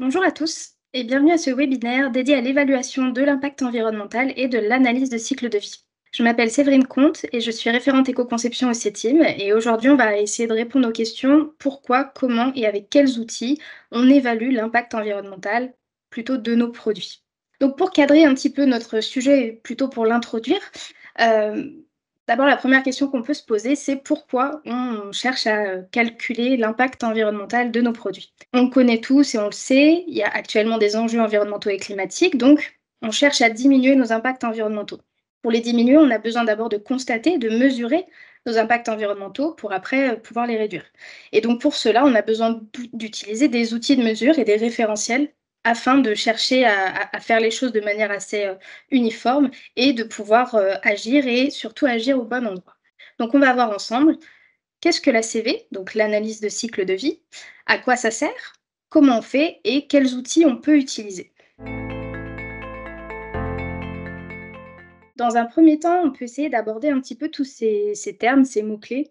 Bonjour à tous et bienvenue à ce webinaire dédié à l'évaluation de l'impact environnemental et de l'analyse de cycle de vie. Je m'appelle Séverine Comte et je suis référente éco-conception au CETIM et aujourd'hui on va essayer de répondre aux questions pourquoi, comment et avec quels outils on évalue l'impact environnemental plutôt de nos produits. Donc pour cadrer un petit peu notre sujet et plutôt pour l'introduire, euh, d'abord la première question qu'on peut se poser c'est pourquoi on cherche à calculer l'impact environnemental de nos produits. On le connaît tous et on le sait, il y a actuellement des enjeux environnementaux et climatiques, donc on cherche à diminuer nos impacts environnementaux. Pour les diminuer, on a besoin d'abord de constater, de mesurer nos impacts environnementaux pour après pouvoir les réduire. Et donc pour cela, on a besoin d'utiliser des outils de mesure et des référentiels afin de chercher à faire les choses de manière assez uniforme et de pouvoir agir et surtout agir au bon endroit. Donc on va voir ensemble qu'est-ce que la CV, donc l'analyse de cycle de vie, à quoi ça sert, comment on fait et quels outils on peut utiliser. Dans un premier temps, on peut essayer d'aborder un petit peu tous ces termes, ces mots-clés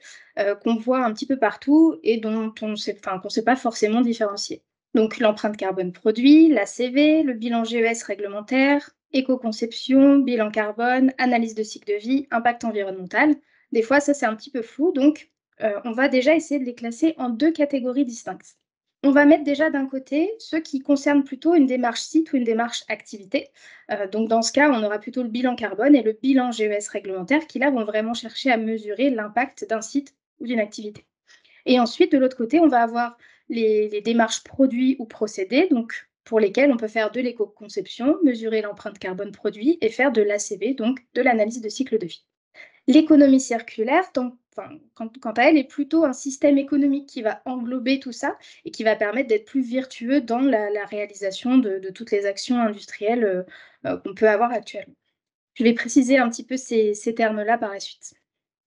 qu'on voit un petit peu partout et dont on sait, enfin, qu'on ne sait pas forcément différencier. Donc l'empreinte carbone produit, la CV, le bilan GES réglementaire, éco-conception, bilan carbone, analyse de cycle de vie, impact environnemental. Des fois, ça c'est un petit peu flou, donc on va déjà essayer de les classer en deux catégories distinctes. On va mettre déjà d'un côté ceux qui concernent plutôt une démarche site ou une démarche activité. Donc dans ce cas, on aura plutôt le bilan carbone et le bilan GES réglementaire qui là vont vraiment chercher à mesurer l'impact d'un site ou d'une activité. Et ensuite, de l'autre côté, on va avoir les démarches produits ou procédés, donc pour lesquels on peut faire de l'éco-conception, mesurer l'empreinte carbone produit et faire de l'ACV, donc de l'analyse de cycle de vie. L'économie circulaire, quant à elle, est plutôt un système économique qui va englober tout ça et qui va permettre d'être plus vertueux dans la réalisation de toutes les actions industrielles qu'on peut avoir actuellement. Je vais préciser un petit peu ces termes-là par la suite.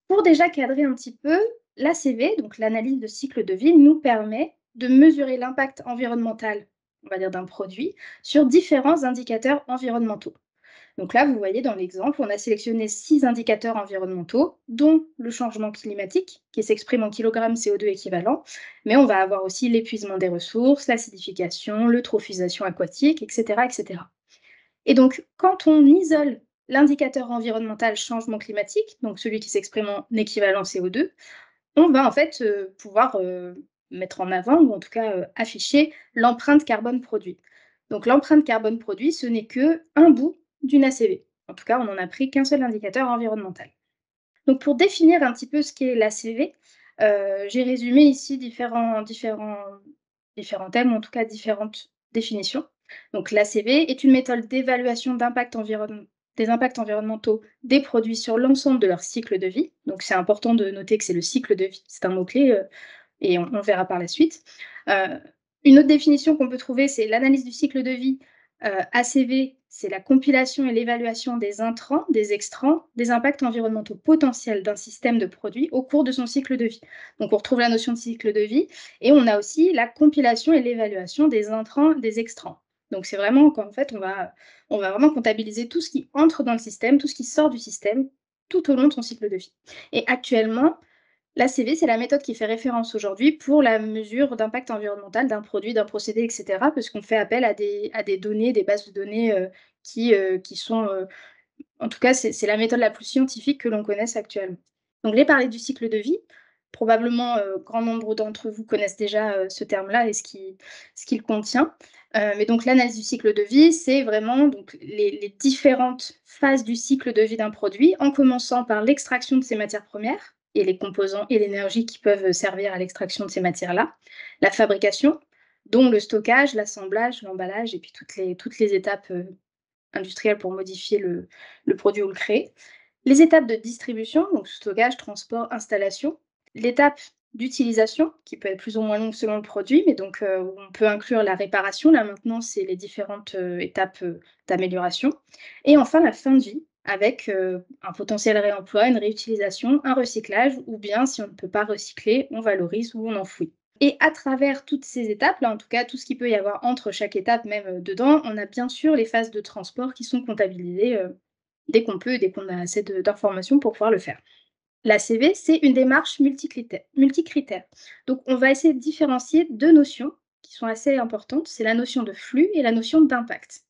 Pour déjà cadrer un petit peu, l'ACV, donc l'analyse de cycle de vie, nous permet de mesurer l'impact environnemental, on va dire d'un produit, sur différents indicateurs environnementaux. Donc là, vous voyez dans l'exemple, on a sélectionné 6 indicateurs environnementaux, dont le changement climatique, qui s'exprime en kilogrammes CO2 équivalent, mais on va avoir aussi l'épuisement des ressources, l'acidification, l'eutrophisation aquatique, etc., etc. Et donc, quand on isole l'indicateur environnemental changement climatique, donc celui qui s'exprime en équivalent CO2, on va en fait pouvoir mettre en avant, ou en tout cas afficher, l'empreinte carbone produit. Donc l'empreinte carbone produit, ce n'est que un bout d'une ACV. En tout cas, on n'en a pris qu'un seul indicateur environnemental. Donc pour définir un petit peu ce qu'est l'ACV, j'ai résumé ici différents thèmes, ou en tout cas différentes définitions. Donc l'ACV est une méthode d'évaluation des impacts environnementaux des produits sur l'ensemble de leur cycle de vie. Donc c'est important de noter que c'est le cycle de vie, c'est un mot-clé, et on verra par la suite. Heu, une autre définition qu'on peut trouver, c'est l'analyse du cycle de vie. ACV, c'est la compilation et l'évaluation des intrants, des extrants, des impacts environnementaux potentiels d'un système de produits au cours de son cycle de vie. Donc on retrouve la notion de cycle de vie et on a aussi la compilation et l'évaluation des intrants, des extrants. Donc c'est vraiment qu'en fait, on va vraiment comptabiliser tout ce qui entre dans le système, tout ce qui sort du système, tout au long de son cycle de vie. Et actuellement, l'ACV, c'est la méthode qui fait référence aujourd'hui pour la mesure d'impact environnemental d'un produit, d'un procédé, et cetera, parce qu'on fait appel à des données, des bases de données, qui sont, en tout cas, c'est la méthode la plus scientifique que l'on connaisse actuellement. Donc je vais parler du cycle de vie. Probablement, grand nombre d'entre vous connaissent déjà, ce terme-là et ce qu'il contient. Mais donc l'analyse du cycle de vie, c'est vraiment donc les différentes phases du cycle de vie d'un produit, en commençant par l'extraction de ses matières premières et les composants et l'énergie qui peuvent servir à l'extraction de ces matières-là. La fabrication, dont le stockage, l'assemblage, l'emballage et puis toutes les étapes, industrielles pour modifier le produit ou le créer. Les étapes de distribution, donc stockage, transport, installation. L'étape d'utilisation, qui peut être plus ou moins longue selon le produit, mais donc on peut inclure la réparation, la maintenance et les différentes étapes d'amélioration. Et enfin, la fin de vie, avec un potentiel réemploi, une réutilisation, un recyclage, ou bien si on ne peut pas recycler, on valorise ou on enfouit. Et à travers toutes ces étapes-là, en tout cas tout ce qu'il peut y avoir entre chaque étape, même dedans, on a bien sûr les phases de transport qui sont comptabilisées dès qu'on peut, dès qu'on a assez d'informations pour pouvoir le faire. La CV, c'est une démarche multicritère. Donc, on va essayer de différencier deux notions qui sont assez importantes, c'est la notion de flux et la notion d'impact.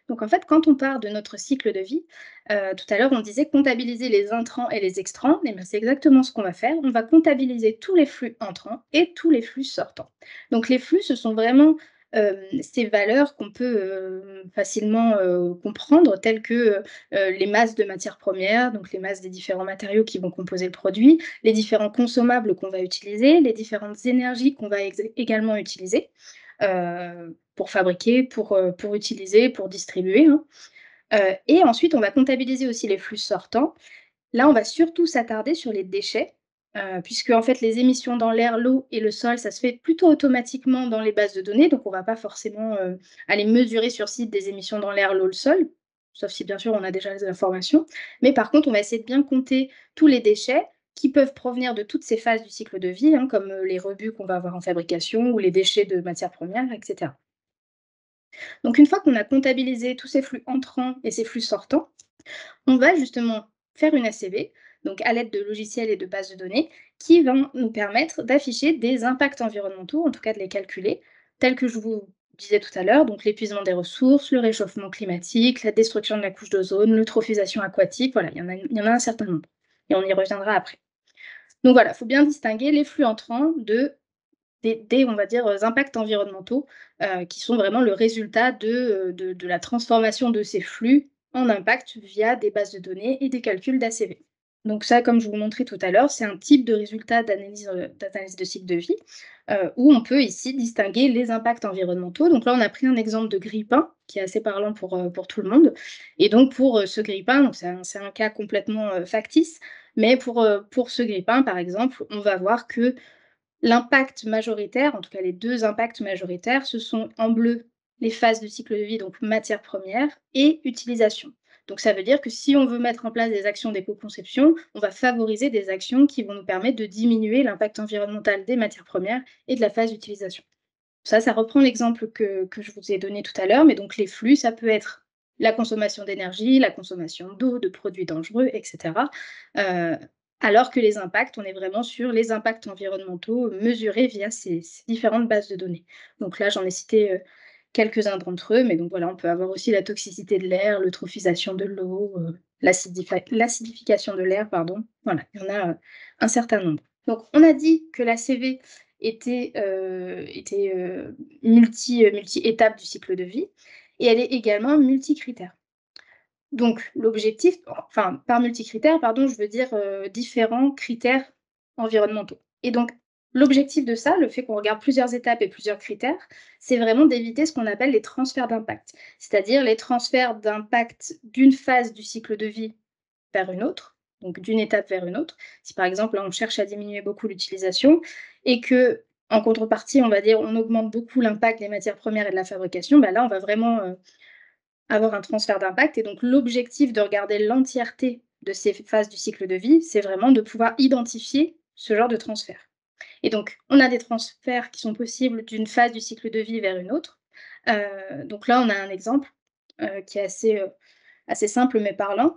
Donc en fait, quand on part de notre cycle de vie, tout à l'heure on disait comptabiliser les intrants et les extrants, et ben, c'est exactement ce qu'on va faire. On va comptabiliser tous les flux entrants et tous les flux sortants. Donc les flux, ce sont vraiment, ces valeurs qu'on peut, facilement, comprendre telles que, les masses de matières premières, donc les masses des différents matériaux qui vont composer le produit, les différents consommables qu'on va utiliser, les différentes énergies qu'on va également utiliser, pour fabriquer, pour utiliser, pour distribuer, hein. Et ensuite, on va comptabiliser aussi les flux sortants. Là, on va surtout s'attarder sur les déchets, puisque en fait, les émissions dans l'air, l'eau et le sol, ça se fait plutôt automatiquement dans les bases de données, donc on va pas forcément, aller mesurer sur site des émissions dans l'air, l'eau, le sol, sauf si bien sûr on a déjà les informations. Mais par contre, on va essayer de bien compter tous les déchets qui peuvent provenir de toutes ces phases du cycle de vie, hein, comme, les rebuts qu'on va avoir en fabrication ou les déchets de matières premières et cetera. Donc une fois qu'on a comptabilisé tous ces flux entrants et ces flux sortants, on va justement faire une ACV, donc à l'aide de logiciels et de bases de données, qui vont nous permettre d'afficher des impacts environnementaux, en tout cas de les calculer, tels que je vous disais tout à l'heure, donc l'épuisement des ressources, le réchauffement climatique, la destruction de la couche d'ozone, l'eutrophisation aquatique, voilà, il y en a un certain nombre. Et on y reviendra après. Donc voilà, il faut bien distinguer les flux entrants des, on va dire, impacts environnementaux, qui sont vraiment le résultat de la transformation de ces flux en impact via des bases de données et des calculs d'ACV. Donc ça, comme je vous montrais tout à l'heure, c'est un type de résultat d'analyse de cycle de vie, où on peut ici distinguer les impacts environnementaux. Donc là, on a pris un exemple de grille-pain qui est assez parlant pour tout le monde. Et donc pour, ce grille-pain, donc c'est un cas complètement, factice, mais pour ce grille-pain, par exemple, on va voir que l'impact majoritaire, en tout cas les 2 impacts majoritaires, ce sont en bleu les phases de cycle de vie, donc matières premières et utilisation. Donc ça veut dire que si on veut mettre en place des actions d'éco-conception, on va favoriser des actions qui vont nous permettre de diminuer l'impact environnemental des matières premières et de la phase d'utilisation. Ça reprend l'exemple que je vous ai donné tout à l'heure, mais donc les flux, ça peut être la consommation d'énergie, la consommation d'eau, de produits dangereux, et cetera. Heu, alors que les impacts, on est vraiment sur les impacts environnementaux mesurés via ces différentes bases de données. Donc là, j'en ai cité, quelques-uns d'entre eux, mais donc voilà, on peut avoir aussi la toxicité de l'air, l'eutrophisation de l'eau, l'acidification de l'air, pardon. Voilà, il y en a, un certain nombre. Donc on a dit que la CV était multi-étapes du cycle de vie et elle est également multicritère. Donc l'objectif enfin, par multicritère, pardon, je veux dire, différents critères environnementaux et donc l'objectif de ça, le fait qu'on regarde plusieurs étapes et plusieurs critères, c'est vraiment d'éviter ce qu'on appelle les transferts d'impact. C'est-à-dire les transferts d'impact d'une phase du cycle de vie vers une autre, donc d'une étape vers une autre. Si par exemple, là, on cherche à diminuer beaucoup l'utilisation et que en contrepartie, on va dire, on augmente beaucoup l'impact des matières premières et de la fabrication, bah là, on va vraiment, avoir un transfert d'impact et donc l'objectif de regarder l'entièreté de ces phases du cycle de vie, c'est vraiment de pouvoir identifier ce genre de transfert. Et donc, on a des transferts qui sont possibles d'une phase du cycle de vie vers une autre. Donc là, on a un exemple, qui est assez simple mais parlant.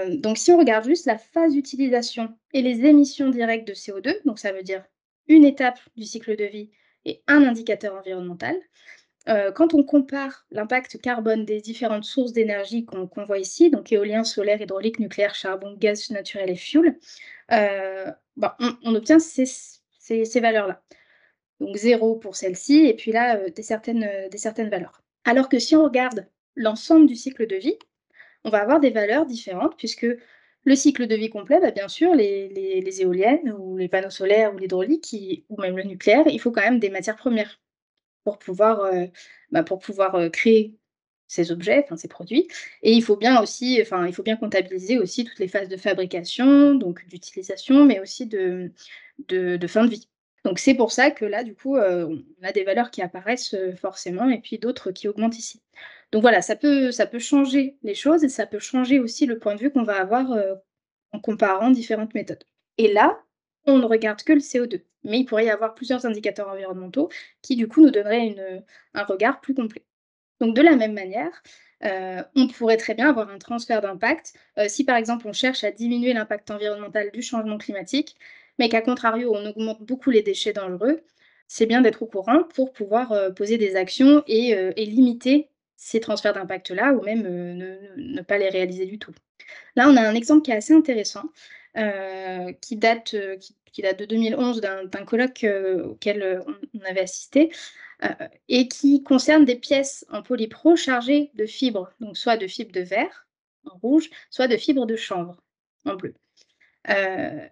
Donc si on regarde juste la phase d'utilisation et les émissions directes de CO2, donc ça veut dire une étape du cycle de vie et un indicateur environnemental, quand on compare l'impact carbone des différentes sources d'énergie qu'on voit ici, donc éolien, solaire, hydraulique, nucléaire, charbon, gaz naturel et fioul, bah, on obtient ces valeurs-là. Donc 0 pour celle-ci et puis là, des certaines valeurs. Alors que si on regarde l'ensemble du cycle de vie, on va avoir des valeurs différentes puisque le cycle de vie complet, bah, bien sûr, les éoliennes ou les panneaux solaires ou l'hydraulique ou même le nucléaire, il faut quand même des matières premières pour pouvoir, créer ces objets, enfin ces produits et il faut bien aussi il faut bien comptabiliser aussi toutes les phases de fabrication, donc d'utilisation, mais aussi de fin de vie. Donc c'est pour ça que là, du coup, on a des valeurs qui apparaissent, forcément et puis d'autres qui augmentent ici. Donc voilà, ça peut changer les choses et ça peut changer aussi le point de vue qu'on va avoir, en comparant différentes méthodes. Et là, on ne regarde que le CO2, mais il pourrait y avoir plusieurs indicateurs environnementaux qui, du coup, nous donneraient un regard plus complet. Donc de la même manière, on pourrait très bien avoir un transfert d'impact, si par exemple on cherche à diminuer l'impact environnemental du changement climatique, mais qu'à contrario on augmente beaucoup les déchets dangereux. c'est bien d'être au courant pour pouvoir, poser des actions et limiter ces transferts d'impact-là ou même, ne pas les réaliser du tout. Là, on a un exemple qui est assez intéressant, qui date de 2011 d'un colloque, auquel, on avait assisté, heu et qui concerne des pièces en polypro chargées de fibres, donc soit de fibres de verre, en rouge, soit de fibres de chanvre, en bleu.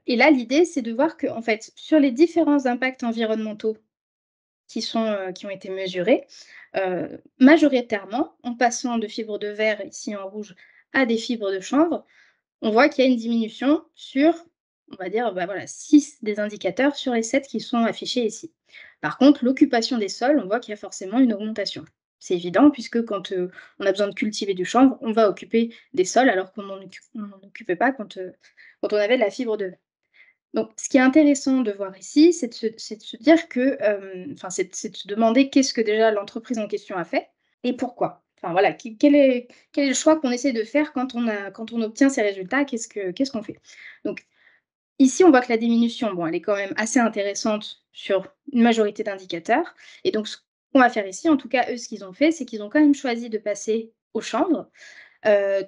Et là, l'idée, c'est de voir qu'en fait, sur les différents impacts environnementaux qui ont été mesurés, majoritairement, en passant de fibres de verre, ici en rouge, à des fibres de chanvre, on voit qu'il y a une diminution sur, on va dire, bah, voilà, 6 des indicateurs sur les 7 qui sont affichés ici. Par contre, l'occupation des sols, on voit qu'il y a forcément une augmentation. C'est évident puisque quand, on a besoin de cultiver du chanvre, on va occuper des sols alors qu'on n'en occupait pas quand on avait de la fibre de verre. Donc ce qui est intéressant de voir ici, c'est de se dire que, enfin, c'est de se demander qu'est-ce que déjà l'entreprise en question a fait et pourquoi? Enfin voilà, quel est le choix qu'on essaie de faire quand on obtient ces résultats? Qu'est-ce qu'on fait? Donc ici, on voit que la diminution, bon, elle est quand même assez intéressante sur une majorité d'indicateurs et donc ce qu'on va faire ici, en tout cas, eux, ce qu'ils ont fait, c'est qu'ils ont quand même choisi de passer au chanvre,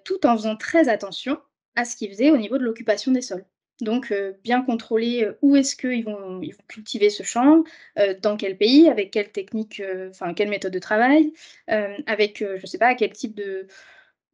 tout en faisant très attention à ce qu'ils faisaient au niveau de l'occupation des sols. Donc, bien contrôler, où est-ce qu'ils vont cultiver ce champ, dans quel pays, avec quelle technique, enfin quelle méthode de travail, avec, je sais pas, quel type de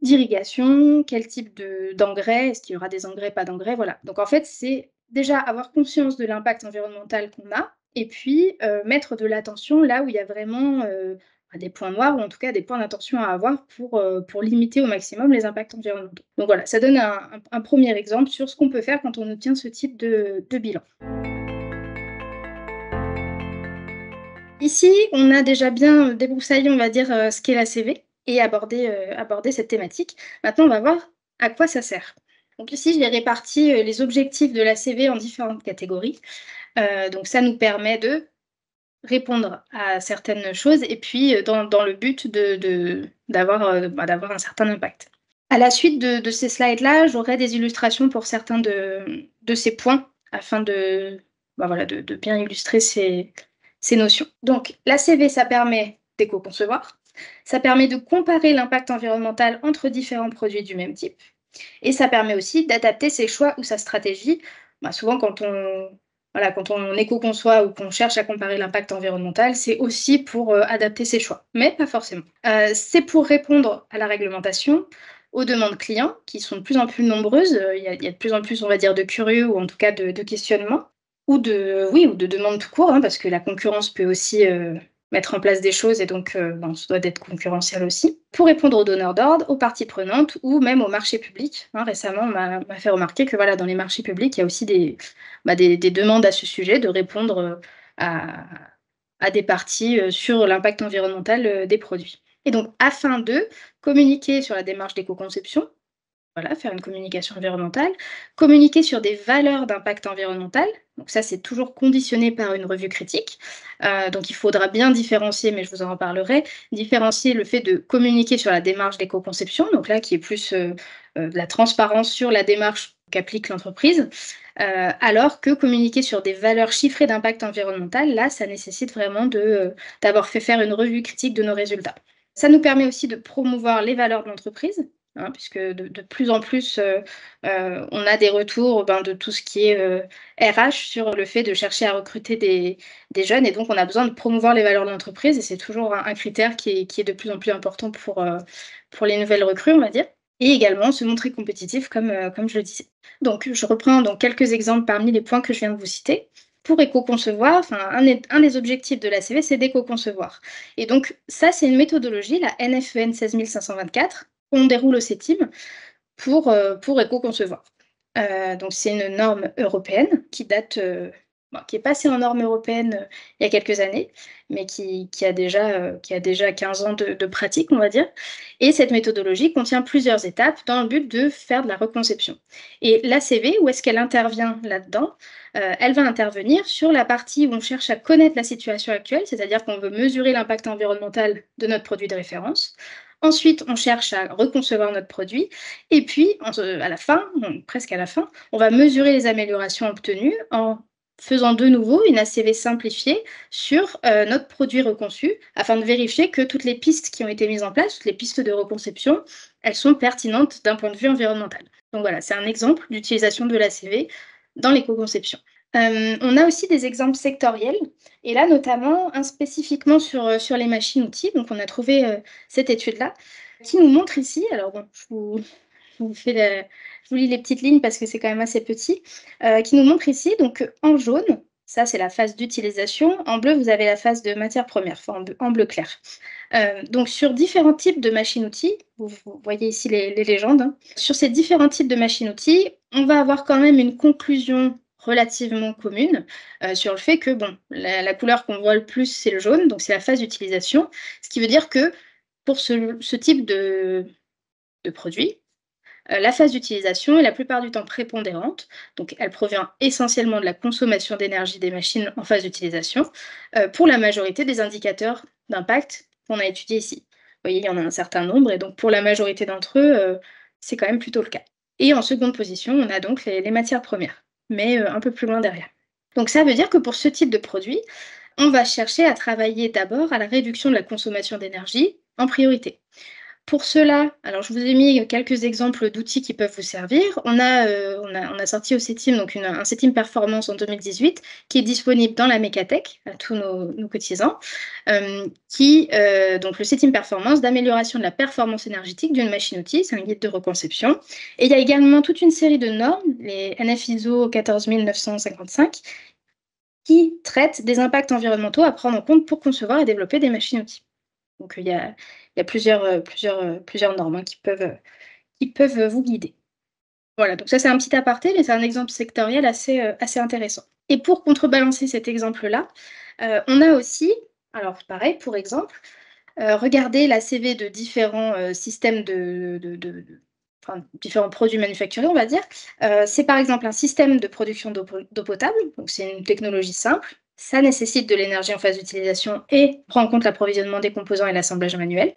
d'irrigation, quel type d'engrais, est-ce qu'il y aura des engrais, pas d'engrais, voilà. Donc en fait, c'est déjà avoir conscience de l'impact environnemental qu'on a et puis, mettre de l'attention là où il y a vraiment, bah, des points noirs ou en tout cas des points d'attention à avoir pour limiter au maximum les impacts environnementaux. Donc voilà, ça donne un 1er exemple sur ce qu'on peut faire quand on obtient ce type de bilan. Ici, on a déjà bien, débroussaillé, on va dire, ce qu'est la CV et abordé cette thématique. Maintenant, on va voir à quoi ça sert. Donc ici, j'ai réparti, les objectifs de la CV en différentes catégories. Donc ça nous permet de répondre à certaines choses et puis, dans le but d'avoir un certain impact. À la suite de ces slides-là, j'aurai des illustrations pour certains de ces points afin bah, voilà, de bien illustrer ces notions. Donc la CV, ça permet d'éco-concevoir, ça permet de comparer l'impact environnemental entre différents produits du même type et ça permet aussi d'adapter ses choix ou sa stratégie. Bah, souvent quand on éco-conçoit ou qu'on cherche à comparer l'impact environnemental, c'est aussi pour, adapter ses choix, mais pas forcément. C'est pour répondre à la réglementation, aux demandes clients qui sont de plus en plus nombreuses, il y a de plus en plus, on va dire, de curieux ou en tout cas de questionnements ou de demandes tout court, hein, parce que la concurrence peut aussi, mettre en place des choses et donc ben, on se doit d'être concurrentiel aussi. Pour répondre aux donneurs d'ordre, aux parties prenantes ou même aux marchés publics, hein. Récemment, on m'a fait remarquer que voilà, dans les marchés publics, il y a aussi des demandes à ce sujet, de répondre, à à des parties, sur l'impact environnemental, des produits. Et donc afin de communiquer sur la démarche d'éco-conception, voilà, faire une communication environnementale, communiquer sur des valeurs d'impact environnemental. Donc ça, c'est toujours conditionné par une revue critique. Donc il faudra bien différencier, mais je vous en reparlerai, différencier le fait de communiquer sur la démarche d'éco-conception, donc là qui est plus de la transparence sur la démarche qu'applique l'entreprise, alors que communiquer sur des valeurs chiffrées d'impact environnemental, là, ça nécessite vraiment d'avoir fait faire une revue critique de nos résultats. Ça nous permet aussi de promouvoir les valeurs de l'entreprise, hein, puisque de plus en plus, on a des retours, ben, de tout ce qui est, RH sur le fait de chercher à recruter des jeunes et donc on a besoin de promouvoir les valeurs de l'entreprise et c'est toujours un critère qui est de plus en plus important pour les nouvelles recrues, on va dire et également se montrer compétitif comme je le disais. Donc je reprends donc quelques exemples parmi les points que je viens de vous citer. Pour éco-concevoir, enfin un des objectifs de la CV, c'est d'éco-concevoir et donc ça, c'est une méthodologie, la NFEN 16524 qu'on déroule au CETIM pour éco-concevoir. Donc c'est une norme européenne qui date, bon, qui est passée en norme européenne, il y a quelques années, mais qui a déjà 15 ans de pratique, on va dire et cette méthodologie contient plusieurs étapes dans le but de faire de la reconception et l'ACV, où est-ce qu'elle intervient là-dedans? Elle va intervenir sur la partie où on cherche à connaître la situation actuelle, c'est-à-dire qu'on veut mesurer l'impact environnemental de notre produit de référence. Ensuite, on cherche à reconcevoir notre produit et puis à la fin, presque à la fin, on va mesurer les améliorations obtenues en faisant de nouveau une ACV simplifiée sur notre produit reconçu, afin de vérifier que toutes les pistes qui ont été mises en place, toutes les pistes de reconception, elles sont pertinentes d'un point de vue environnemental. Donc voilà, c'est un exemple d'utilisation de l'ACV dans l'éco-conception. On a aussi des exemples sectoriels, et là notamment un spécifiquement sur les machines-outils. Donc on a trouvé cette étude-là qui nous montre ici, alors bon, je vous fais je vous lis les petites lignes parce que c'est quand même assez petit, qui nous montre ici, donc en jaune, ça c'est la phase d'utilisation, en bleu vous avez la phase de matière première, enfin en bleu clair. Donc sur différents types de machines-outils, vous voyez ici les légendes, hein. Sur ces différents types de machines-outils, on va avoir quand même une conclusion relativement commune, sur le fait que bon, la couleur qu'on voit le plus, c'est le jaune, donc c'est la phase d'utilisation. Ce qui veut dire que pour ce type de produit, la phase d'utilisation est la plupart du temps prépondérante, donc elle provient essentiellement de la consommation d'énergie des machines en phase d'utilisation, pour la majorité des indicateurs d'impact qu'on a étudiés ici. Vous voyez, il y en a un certain nombre et donc pour la majorité d'entre eux, c'est quand même plutôt le cas. Et en seconde position, on a donc les matières premières, mais un peu plus loin derrière. Donc ça veut dire que pour ce type de produit, on va chercher à travailler d'abord à la réduction de la consommation d'énergie en priorité. Pour cela, alors je vous ai mis quelques exemples d'outils qui peuvent vous servir. On a sorti au CETIM donc un CETIM Performance en 2018 qui est disponible dans la Mécathèque à tous nos cotisants, donc le CETIM Performance d'amélioration de la performance énergétique d'une machine-outil, c'est un guide de reconception. Et il y a également toute une série de normes, les NF ISO 14955, qui traitent des impacts environnementaux à prendre en compte pour concevoir et développer des machines-outils. Donc il y a plusieurs normes, hein, qui peuvent vous guider. Voilà, donc ça c'est un petit aparté, mais c'est un exemple sectoriel assez intéressant. Et pour contrebalancer cet exemple-là, on a aussi, alors pareil pour exemple, regarder la CV de différents, systèmes enfin différents produits manufacturés on va dire. C'est par exemple un système de production d'eau potable, donc c'est une technologie simple. Ça nécessite de l'énergie en phase d'utilisation et prend en compte l'approvisionnement des composants et l'assemblage manuel.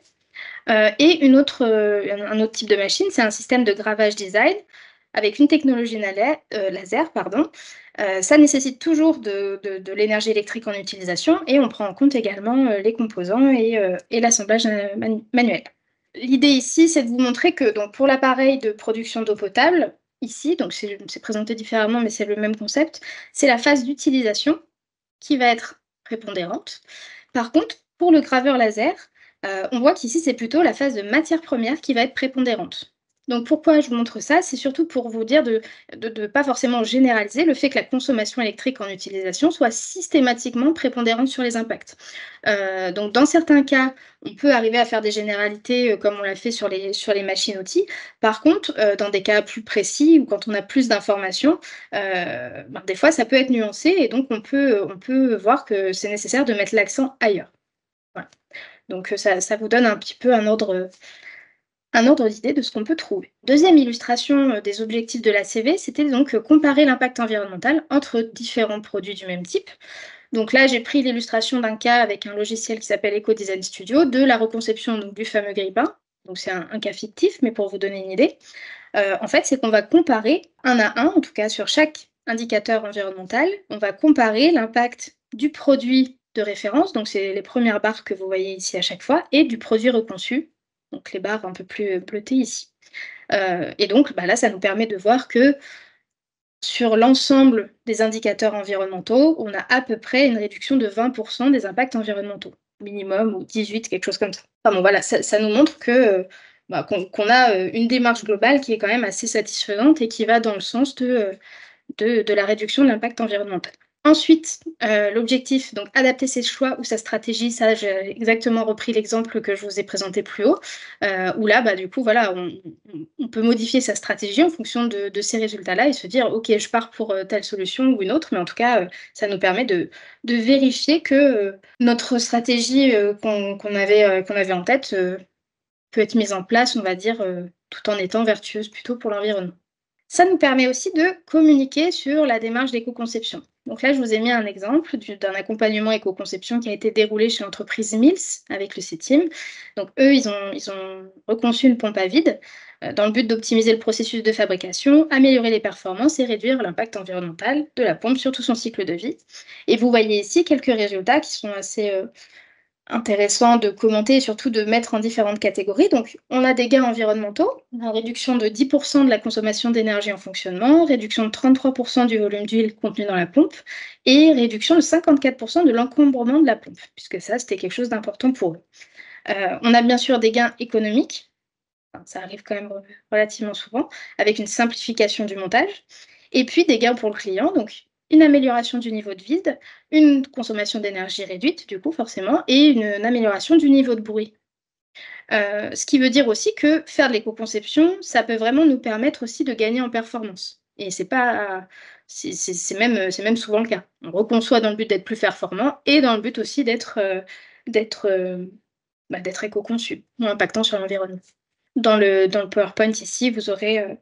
Et un autre type de machine, c'est un système de gravage design avec une technologie laser, pardon. Ça nécessite toujours de l'énergie électrique en utilisation et on prend en compte également, les composants et l'assemblage, manuel. L'idée ici, c'est de vous montrer que donc pour l'appareil de production d'eau potable, ici, donc c'est présenté différemment, mais c'est le même concept, c'est la phase d'utilisation qui va être prépondérante. Par contre, pour le graveur laser, on voit qu'ici, c'est plutôt la phase de matière première qui va être prépondérante. Donc pourquoi je vous montre ça? C'est surtout pour vous dire de pas forcément généraliser le fait que la consommation électrique en utilisation soit systématiquement prépondérante sur les impacts. Donc dans certains cas, on peut arriver à faire des généralités, comme on l'a fait sur les machines-outils. Par contre, dans des cas plus précis ou quand on a plus d'informations, des fois ça peut être nuancé et donc on peut voir que c'est nécessaire de mettre l'accent ailleurs. Voilà. Donc ça vous donne un petit peu un ordre d'idée de ce qu'on peut trouver. Deuxième illustration, des objectifs de la CV, c'était donc, comparer l'impact environnemental entre différents produits du même type. Donc là, j'ai pris l'illustration d'un cas avec un logiciel qui s'appelle EcoDesign Studio, de la reconception donc du fameux grille-pain. Donc c'est un cas fictif, mais pour vous donner une idée. En fait, c'est qu'on va comparer un à un, en tout cas sur chaque indicateur environnemental, on va comparer l'impact du produit de référence, donc c'est les premières barres que vous voyez ici à chaque fois, et du produit reconçu, donc les barres un peu plus bleutées ici. Et donc là, ça nous permet de voir que sur l'ensemble des indicateurs environnementaux, on a à peu près une réduction de 20% des impacts environnementaux, minimum, ou 18, quelque chose comme ça. Enfin bon, voilà, ça nous montre que, qu'on a une démarche globale qui est quand même assez satisfaisante et qui va dans le sens de la réduction de l'impact environnemental. Ensuite, l'objectif, donc adapter ses choix ou sa stratégie, ça j'ai exactement repris l'exemple que je vous ai présenté plus haut, où là, du coup, voilà, on peut modifier sa stratégie en fonction de ces résultats-là et se dire: «OK, je pars pour, telle solution ou une autre», mais en tout cas, ça nous permet de vérifier que, notre stratégie, qu'on avait en tête, peut être mise en place, on va dire, tout en étant vertueuse plutôt pour l'environnement. Ça nous permet aussi de communiquer sur la démarche d'éco-conception. Donc là, je vous ai mis un exemple d'un accompagnement éco-conception qui a été déroulé chez l'entreprise Mills avec le CETIM. Donc eux, ils ont reconçu une pompe à vide dans le but d'optimiser le processus de fabrication, améliorer les performances et réduire l'impact environnemental de la pompe sur tout son cycle de vie. Et vous voyez ici quelques résultats qui sont assez intéressant de commenter et surtout de mettre en différentes catégories. Donc, on a des gains environnementaux, une réduction de 10% de la consommation d'énergie en fonctionnement, réduction de 33% du volume d'huile contenu dans la pompe et réduction de 54% de l'encombrement de la pompe, puisque ça, c'était quelque chose d'important pour eux. On a bien sûr des gains économiques, enfin, ça arrive quand même relativement souvent, avec une simplification du montage, et puis des gains pour le client, donc une amélioration du niveau de vide, une consommation d'énergie réduite, du coup, forcément, et une amélioration du niveau de bruit. Ce qui veut dire aussi que faire de l'éco-conception, ça peut vraiment nous permettre aussi de gagner en performance. Et c'est pas c'est même souvent le cas. On reconçoit dans le but d'être plus performant et dans le but aussi d'être, d'être éco-conçu, moins impactant sur l'environnement. Dans le PowerPoint ici, vous aurez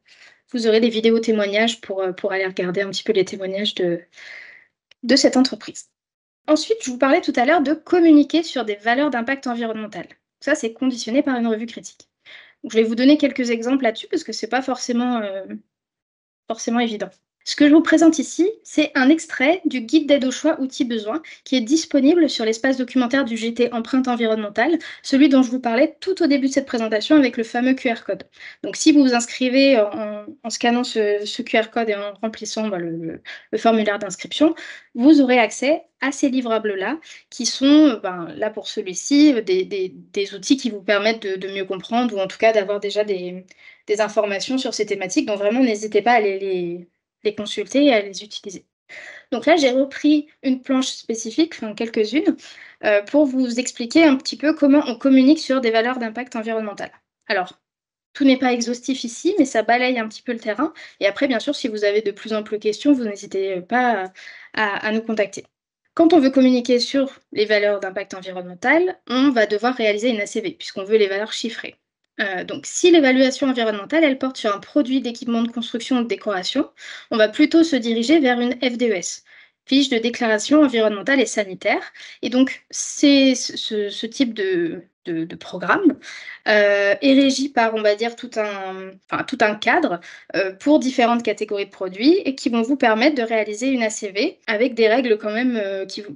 des vidéos témoignages pour aller regarder un petit peu les témoignages de cette entreprise. Ensuite, je vous parlais tout à l'heure de communiquer sur des valeurs d'impact environnemental. Ça, c'est conditionné par une revue critique. Donc, je vais vous donner quelques exemples là-dessus parce que c'est pas forcément évident. Ce que je vous présente ici, c'est un extrait du guide d'aide au choix outils besoins qui est disponible sur l'espace documentaire du GT Empreinte environnementale, celui dont je vous parlais tout au début de cette présentation avec le fameux QR code. Donc si vous vous inscrivez en scannant ce QR code et en remplissant le formulaire d'inscription, vous aurez accès à ces livrables-là qui sont, là pour celui-ci, des outils qui vous permettent de mieux comprendre ou en tout cas d'avoir déjà des informations sur ces thématiques. Donc vraiment, n'hésitez pas à les consulter et à les utiliser. Donc là, j'ai repris une planche spécifique, enfin quelques-unes, pour vous expliquer un petit peu comment on communique sur des valeurs d'impact environnemental. Alors, tout n'est pas exhaustif ici, mais ça balaye un petit peu le terrain. Et après, bien sûr, si vous avez de plus amples questions, vous n'hésitez pas à nous contacter. Quand on veut communiquer sur les valeurs d'impact environnemental, on va devoir réaliser une ACV, puisqu'on veut les valeurs chiffrées. Donc, si l'évaluation environnementale, elle porte sur un produit d'équipement de construction ou de décoration, on va plutôt se diriger vers une FDES, fiche de déclaration environnementale et sanitaire. Et donc, c'est ce type de programme est régi par, on va dire, tout un cadre pour différentes catégories de produits et qui vont vous permettre de réaliser une ACV avec des règles quand même qui vont,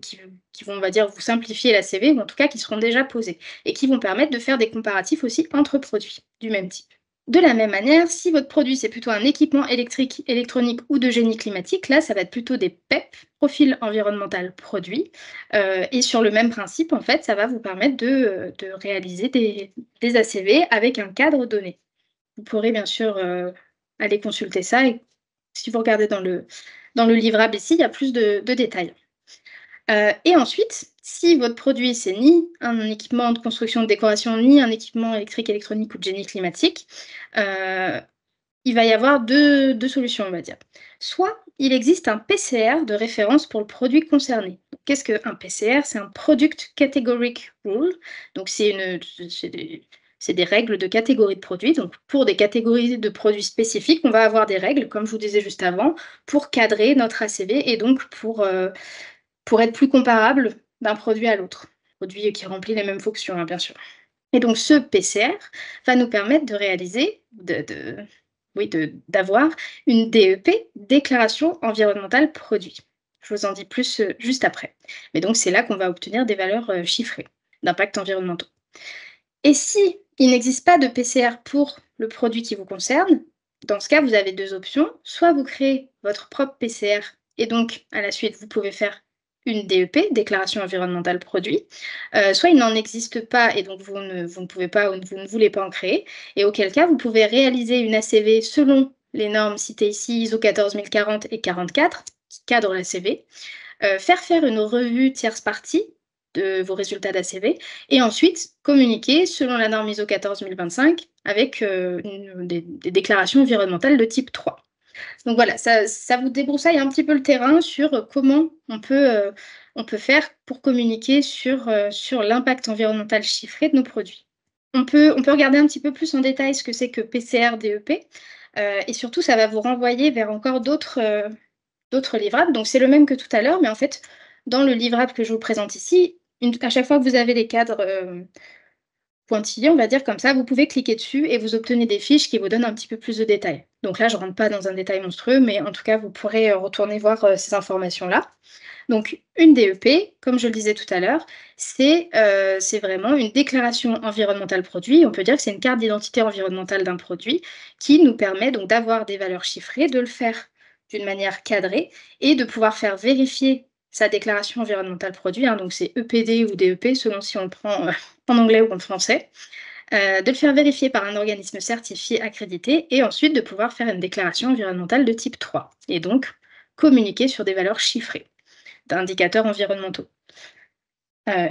on va dire, vous simplifier l'ACV, ou en tout cas qui seront déjà posées et qui vont permettre de faire des comparatifs aussi entre produits du même type. De la même manière, si votre produit, c'est plutôt un équipement électrique, électronique ou de génie climatique, là, ça va être plutôt des PEP, profil environnemental produit. Et sur le même principe, en fait, ça va vous permettre de réaliser des ACV avec un cadre donné. Vous pourrez bien sûr aller consulter ça. Et si vous regardez dans le livrable ici, il y a plus de détails. Et ensuite, si votre produit, c'est ni un équipement de construction de décoration, ni un équipement électrique, électronique ou de génie climatique, il va y avoir deux solutions, on va dire. Soit il existe un PCR de référence pour le produit concerné. Qu'est-ce qu'un PCR? C'est un Product Categoric Rule. Donc c'est des règles de catégorie de produits. Donc pour des catégories de produits spécifiques, on va avoir des règles, comme je vous disais juste avant, pour cadrer notre ACV et donc pour être plus comparable d'un produit à l'autre. Produit qui remplit les mêmes fonctions, hein, bien sûr. Et donc ce PCR va nous permettre de réaliser, d'avoir une DEP, déclaration environnementale produit. Je vous en dis plus juste après. Mais donc c'est là qu'on va obtenir des valeurs chiffrées d'impact environnementaux. Et si il n'existe pas de PCR pour le produit qui vous concerne, dans ce cas, vous avez deux options. Soit vous créez votre propre PCR et donc à la suite, vous pouvez faire une DEP, déclaration environnementale produit, soit il n'en existe pas et donc vous ne pouvez pas ou vous ne voulez pas en créer, et auquel cas vous pouvez réaliser une ACV selon les normes citées ici, ISO 14040 et 44, qui cadrent l'ACV, faire une revue tierce partie de vos résultats d'ACV, et ensuite communiquer selon la norme ISO 14025 avec des déclarations environnementales de type 3. Donc voilà, ça vous débroussaille un petit peu le terrain sur comment on peut faire pour communiquer sur l'impact environnemental chiffré de nos produits. On peut regarder un petit peu plus en détail ce que c'est que PCR, DEP, et surtout ça va vous renvoyer vers encore d'autres livrables. Donc c'est le même que tout à l'heure, mais en fait, dans le livrable que je vous présente ici, à chaque fois que vous avez les cadres pointillés, on va dire comme ça, vous pouvez cliquer dessus et vous obtenez des fiches qui vous donnent un petit peu plus de détails. Donc là, je rentre pas dans un détail monstrueux, mais en tout cas, vous pourrez retourner voir ces informations-là. Donc une DEP, comme je le disais tout à l'heure, c'est vraiment une déclaration environnementale produit. On peut dire que c'est une carte d'identité environnementale d'un produit qui nous permet donc d'avoir des valeurs chiffrées, de le faire d'une manière cadrée et de pouvoir faire vérifier sa déclaration environnementale produit, hein, donc c'est EPD ou DEP selon si on le prend en anglais ou en français, de le faire vérifier par un organisme certifié accrédité et ensuite de pouvoir faire une déclaration environnementale de type 3 et donc communiquer sur des valeurs chiffrées d'indicateurs environnementaux.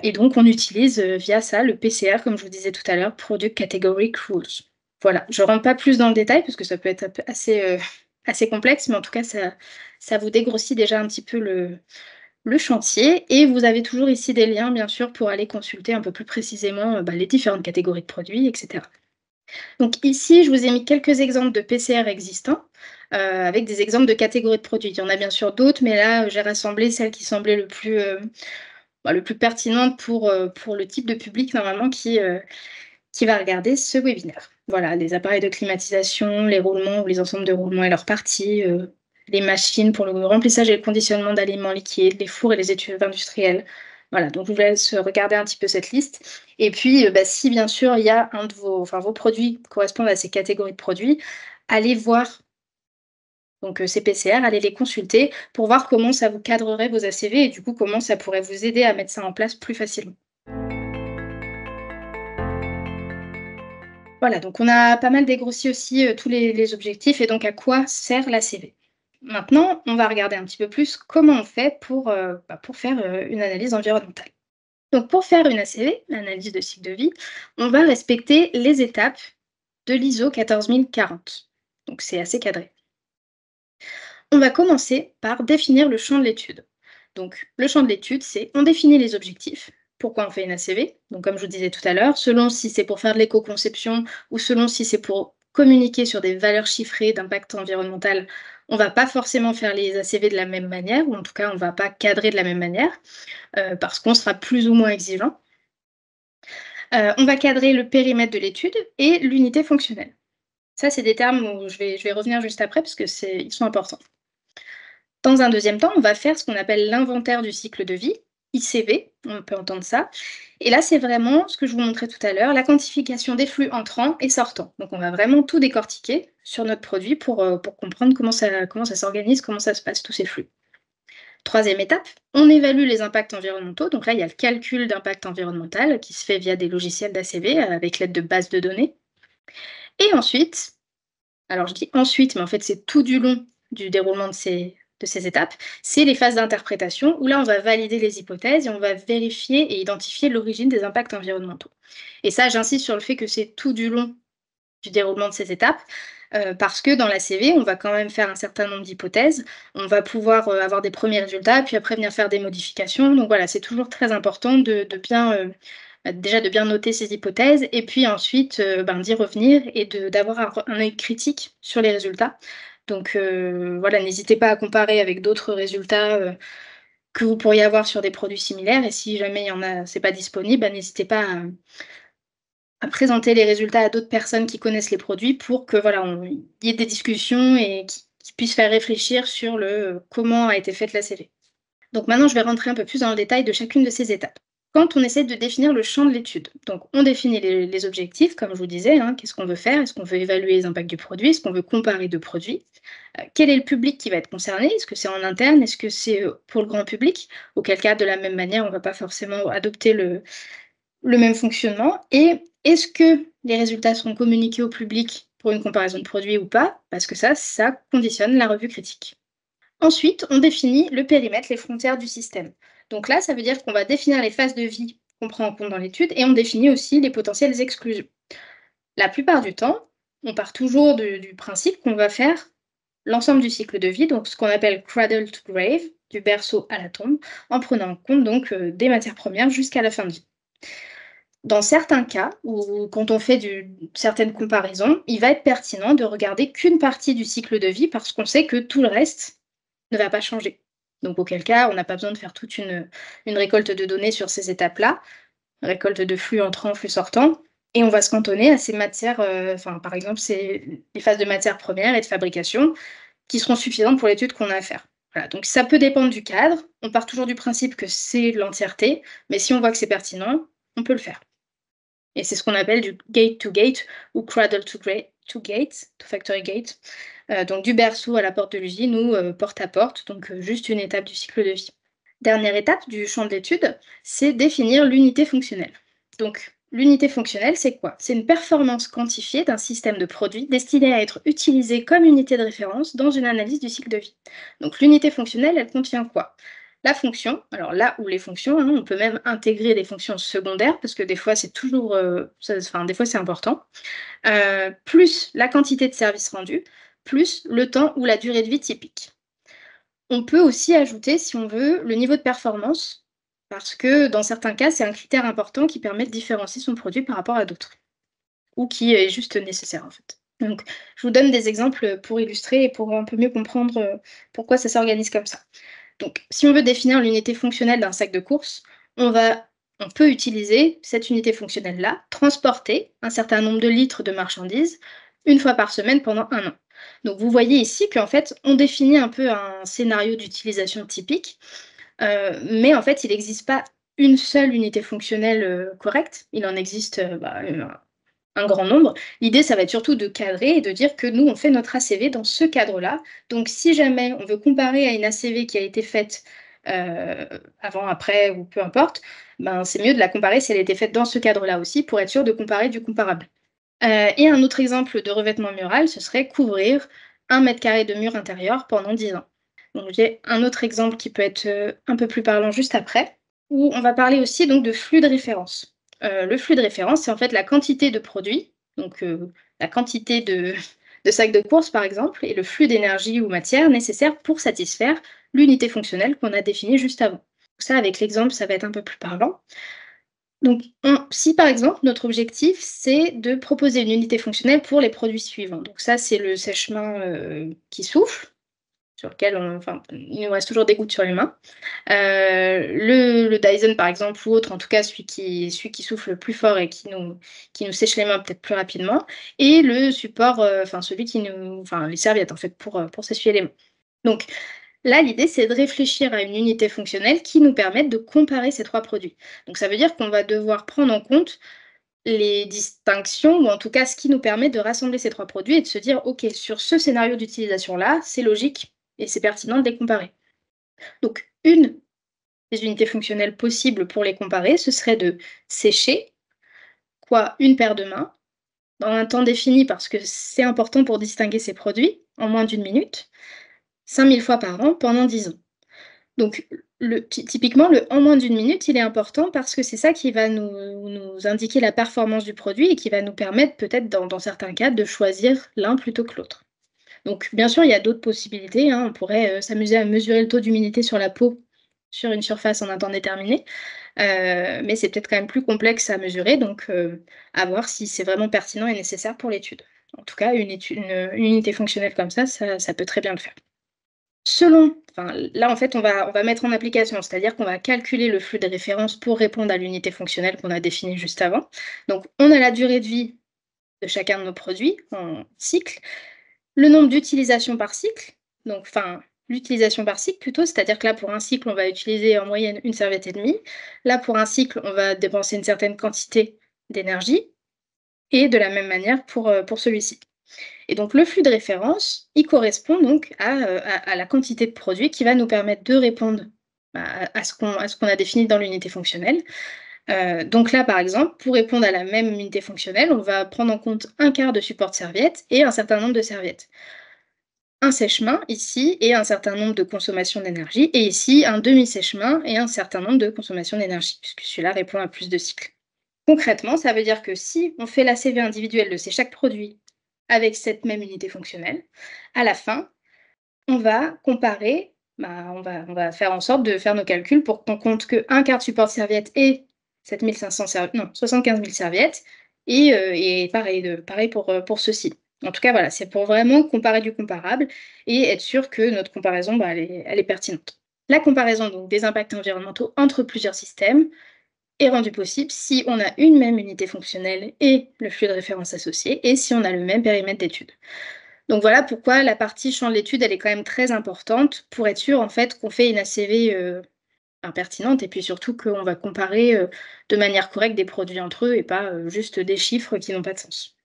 Et donc on utilise, via ça le PCR comme je vous disais tout à l'heure, Product Category Rules. Voilà, je rentre pas plus dans le détail parce que ça peut être un peu assez, assez complexe, mais en tout cas ça vous dégrossit déjà un petit peu le chantier et vous avez toujours ici des liens bien sûr pour aller consulter un peu plus précisément, les différentes catégories de produits et cetera. Donc ici, je vous ai mis quelques exemples de PCR existants, avec des exemples de catégories de produits. Il y en a bien sûr d'autres, mais là, j'ai rassemblé celles qui semblaient le plus pertinentes pour le type de public normalement qui va regarder ce webinaire. Voilà, les appareils de climatisation, les roulements ou les ensembles de roulements et leurs parties, les machines pour le remplissage et le conditionnement d'aliments liquides, les fours et les étuves industrielles. Voilà, donc je vous laisse regarder un petit peu cette liste. Et puis, si bien sûr il y a un de vos produits correspondent à ces catégories de produits, allez voir donc ces PCR, allez les consulter pour voir comment ça vous cadrerait vos ACV et du coup comment ça pourrait vous aider à mettre ça en place plus facilement. Voilà, donc on a pas mal dégrossi aussi, tous les objectifs et donc à quoi sert l'ACV. Maintenant, on va regarder un petit peu plus comment on fait pour faire, une analyse environnementale. Donc pour faire une ACV, l'analyse de cycle de vie, on va respecter les étapes de l'ISO 14040. Donc c'est assez cadré. On va commencer par définir le champ de l'étude. Donc, le champ de l'étude, c'est on définit les objectifs. Pourquoi on fait une ACV? Donc, comme je vous disais tout à l'heure, selon si c'est pour faire de l'éco-conception ou selon si c'est pour communiquer sur des valeurs chiffrées d'impact environnemental, on ne va pas forcément faire les ACV de la même manière, ou en tout cas, on ne va pas cadrer de la même manière, parce qu'on sera plus ou moins exigeant. On va cadrer le périmètre de l'étude et l'unité fonctionnelle. Ça, c'est des termes où je vais revenir juste après parce que ils sont importants. Dans un deuxième temps, on va faire ce qu'on appelle l'inventaire du cycle de vie, ICV, on peut entendre ça. Et là, c'est vraiment ce que je vous montrais tout à l'heure, la quantification des flux entrants et sortants. Donc, on va vraiment tout décortiquer sur notre produit pour comprendre comment ça s'organise, comment ça se passe, tous ces flux. Troisième étape, on évalue les impacts environnementaux. Donc là, il y a le calcul d'impact environnemental qui se fait via des logiciels d'ACV avec l'aide de bases de données. Et ensuite, alors je dis ensuite, mais en fait c'est tout du long du déroulement de ces étapes, c'est les phases d'interprétation où là on va valider les hypothèses et on va vérifier et identifier l'origine des impacts environnementaux. Et ça, j'insiste sur le fait que c'est tout du long du déroulement de ces étapes, parce que dans la CV, on va quand même faire un certain nombre d'hypothèses, on va pouvoir, avoir des premiers résultats, puis après venir faire des modifications. Donc voilà, c'est toujours très important de bien, déjà de bien noter ces hypothèses et puis ensuite, d'y revenir et d'avoir un œil critique sur les résultats. Donc voilà, n'hésitez pas à comparer avec d'autres résultats, que vous pourriez avoir sur des produits similaires et si jamais il y en a c'est pas disponible, n'hésitez pas à présenter les résultats à d'autres personnes qui connaissent les produits pour que voilà, il y ait des discussions et qui puissent faire réfléchir sur comment a été faite la CV. Donc maintenant, je vais rentrer un peu plus dans le détail de chacune de ces étapes. Quand on essaie de définir le champ de l'étude, donc on définit les objectifs, comme je vous disais, hein, qu'est-ce qu'on veut faire? Est-ce qu'on veut évaluer les impacts du produit? Est-ce qu'on veut comparer deux produits? Quel est le public qui va être concerné? Est-ce que c'est en interne? Est-ce que c'est pour le grand public? Auquel cas, de la même manière, on ne va pas forcément adopter le même fonctionnement. Et est-ce que les résultats seront communiqués au public pour une comparaison de produits ou pas? Parce que ça conditionne la revue critique. Ensuite, on définit le périmètre, les frontières du système. Donc là, ça veut dire qu'on va définir les phases de vie qu'on prend en compte dans l'étude et on définit aussi les potentielles exclusions. La plupart du temps, on part toujours du principe qu'on va faire l'ensemble du cycle de vie, donc ce qu'on appelle cradle to grave, du berceau à la tombe, en prenant en compte donc des matières premières jusqu'à la fin de vie. Dans certains cas, ou quand on fait certaines comparaisons, il va être pertinent de regarder qu'une partie du cycle de vie parce qu'on sait que tout le reste ne va pas changer. Donc auquel cas, on n'a pas besoin de faire toute une récolte de données sur ces étapes-là, récolte de flux entrants, flux sortants. et on va se cantonner à ces matières, enfin, par exemple, c'est les phases de matières premières et de fabrication qui seront suffisantes pour l'étude qu'on a à faire. Voilà, donc ça peut dépendre du cadre. On part toujours du principe que c'est l'entièreté, mais si on voit que c'est pertinent, on peut le faire. Et c'est ce qu'on appelle du gate to gate ou cradle to gate, to factory gate. Donc du berceau à la porte de l'usine ou porte à porte, donc juste une étape du cycle de vie. Dernière étape du champ de l'étude, c'est définir l'unité fonctionnelle. Donc, l'unité fonctionnelle, c'est quoi? C'est une performance quantifiée d'un système de produits destiné à être utilisé comme unité de référence dans une analyse du cycle de vie. Donc, l'unité fonctionnelle, elle contient quoi? La fonction, alors là où les fonctions, hein, on peut même intégrer des fonctions secondaires parce que des fois c'est toujours, enfin des fois c'est important, plus la quantité de services rendus, plus le temps ou la durée de vie typique. On peut aussi ajouter, si on veut, le niveau de performance, parce que dans certains cas, c'est un critère important qui permet de différencier son produit par rapport à d'autres, ou qui est juste nécessaire en fait. Donc, je vous donne des exemples pour illustrer et pour un peu mieux comprendre pourquoi ça s'organise comme ça. Donc, si on veut définir l'unité fonctionnelle d'un sac de course, on peut utiliser cette unité fonctionnelle-là, transporter un certain nombre de litres de marchandises une fois par semaine pendant un an. Donc, vous voyez ici qu'en fait, on définit un peu un scénario d'utilisation typique, mais en fait, il n'existe pas une seule unité fonctionnelle correcte. Il en existe un grand nombre. L'idée, ça va être surtout de cadrer et de dire que nous, on fait notre ACV dans ce cadre-là. Donc, si jamais on veut comparer à une ACV qui a été faite avant, après ou peu importe, ben, c'est mieux de la comparer si elle a été faite dans ce cadre-là aussi pour être sûr de comparer du comparable. Et un autre exemple de revêtement mural, ce serait couvrir 1 m² de mur intérieur pendant 10 ans. Donc, j'ai un autre exemple qui peut être un peu plus parlant juste après, où on va parler aussi donc de flux de référence. Le flux de référence, c'est en fait la quantité de produits, donc la quantité de sacs de course par exemple, et le flux d'énergie ou matière nécessaire pour satisfaire l'unité fonctionnelle qu'on a définie juste avant. Donc ça, avec l'exemple, ça va être un peu plus parlant. Donc, si par exemple, notre objectif, c'est de proposer une unité fonctionnelle pour les produits suivants. Donc ça, c'est le sèche-main qui souffle, sur lequel enfin, il nous reste toujours des gouttes sur les mains. Le Dyson, par exemple, ou autre, en tout cas celui qui souffle plus fort et qui nous sèche les mains peut-être plus rapidement. Et le support, enfin celui enfin les serviettes en fait pour s'essuyer les mains. Donc là, l'idée, c'est de réfléchir à une unité fonctionnelle qui nous permette de comparer ces 3 produits. Donc ça veut dire qu'on va devoir prendre en compte les distinctions ou en tout cas ce qui nous permet de rassembler ces 3 produits et de se dire: «OK, sur ce scénario d'utilisation-là, c'est logique et c'est pertinent de les comparer». Donc une des unités fonctionnelles possibles pour les comparer, ce serait de sécher, quoi, une paire de mains, dans un temps défini parce que c'est important pour distinguer ces produits, en moins d'1 minute, 5 000 fois par an pendant 10 ans. Donc typiquement, le en moins d'une minute, il est important parce que c'est ça qui va nous indiquer la performance du produit et qui va nous permettre peut-être dans certains cas de choisir l'un plutôt que l'autre. Donc bien sûr, il y a d'autres possibilités, hein. On pourrait, s'amuser à mesurer le taux d'humidité sur la peau, sur une surface en un temps déterminé, mais c'est peut-être quand même plus complexe à mesurer donc à voir si c'est vraiment pertinent et nécessaire pour l'étude. En tout cas, une unité fonctionnelle comme ça peut très bien le faire. Enfin, là, en fait, on va mettre en application, c'est-à-dire qu'on va calculer le flux de référence pour répondre à l'unité fonctionnelle qu'on a définie juste avant. Donc, on a la durée de vie de chacun de nos produits en cycle, le nombre d'utilisations par cycle, donc enfin, l'utilisation par cycle plutôt, c'est-à-dire que là, pour un cycle, on va utiliser en moyenne une serviette et demie. Là, pour un cycle, on va dépenser une certaine quantité d'énergie et de la même manière pour celui-ci. Et donc le flux de référence, il correspond donc à la quantité de produits qui va nous permettre de répondre, à ce qu'on a défini dans l'unité fonctionnelle. Donc là, par exemple, pour répondre à la même unité fonctionnelle, on va prendre en compte 1/4 de support de serviette et un certain nombre de serviettes. Un sèche-main ici et un certain nombre de consommations d'énergie et ici un demi-sèche-main et un certain nombre de consommations d'énergie puisque celui-là répond à plus de cycles. Concrètement, ça veut dire que si on fait l'ACV individuel de chaque produit avec cette même unité fonctionnelle, à la fin, on va comparer, on va faire en sorte de faire nos calculs pour qu'on compte que 1/4 de support de serviette et 7500 non, 75 000 serviettes et pareil pour ceci. En tout cas, voilà, c'est pour vraiment comparer du comparable et être sûr que notre comparaison, elle est pertinente. La comparaison donc des impacts environnementaux entre plusieurs systèmes, est rendu possible si on a une même unité fonctionnelle et le flux de référence associé, et si on a le même périmètre d'étude. Donc voilà pourquoi la partie champ de l'étude, elle est quand même très importante pour être sûr en fait qu'on fait une ACV pertinente et puis surtout qu'on va comparer de manière correcte des produits entre eux et pas juste des chiffres qui n'ont pas de sens.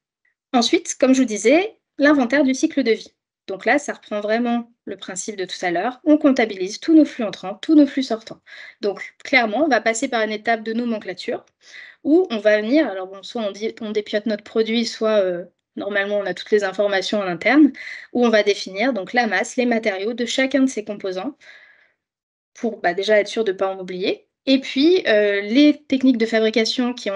Ensuite, comme je vous disais, l'inventaire du cycle de vie. Donc là, ça reprend vraiment le principe de tout à l'heure. On comptabilise tous nos flux entrants, tous nos flux sortants. Donc clairement, on va passer par une étape de nomenclature où on va venir, alors bon, soit on dépiote notre produit, soit normalement on a toutes les informations en interne, où on va définir donc la masse, les matériaux de chacun de ces composants pour déjà être sûr de ne pas en oublier. Et puis, les techniques de fabrication qui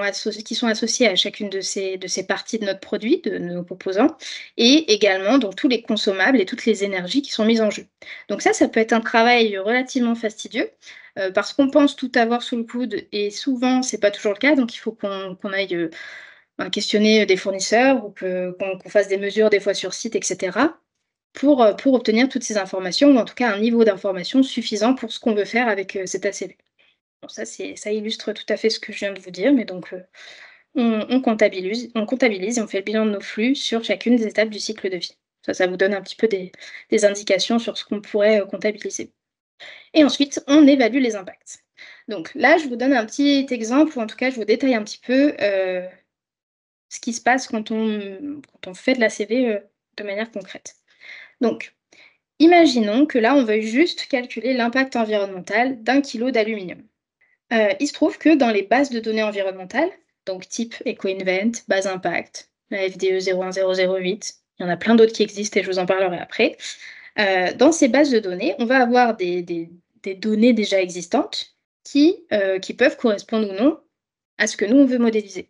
sont associées à chacune de ces parties de notre produit, de nos composants, et également donc tous les consommables et toutes les énergies qui sont mises en jeu. Donc ça peut être un travail relativement fastidieux, parce qu'on pense tout avoir sous le coude et souvent c'est pas toujours le cas, donc il faut qu'on aille, questionner des fournisseurs ou qu'on fasse des mesures des fois sur site et cetera pour obtenir toutes ces informations ou en tout cas un niveau d'information suffisant pour ce qu'on veut faire avec, cet ACV. Bon ça illustre tout à fait ce que je viens de vous dire, mais donc, on comptabilise et on fait le bilan de nos flux sur chacune des étapes du cycle de vie. Ça vous donne un petit peu des indications sur ce qu'on pourrait, comptabiliser et ensuite on évalue les impacts. Donc là, je vous donne un petit exemple ou en tout cas je vous détaille un petit peu, ce qui se passe quand on fait de l'ACV, de manière concrète. Donc imaginons que là, on veuille juste calculer l'impact environnemental d'un kilo d'aluminium. Il se trouve que dans les bases de données environnementales, donc type EcoInvent, base impact, la FDE 01008, il y en a plein d'autres qui existent et je vous en parlerai après. Dans ces bases de données, on va avoir des données déjà existantes qui peuvent correspondre ou non à ce que nous, on veut modéliser.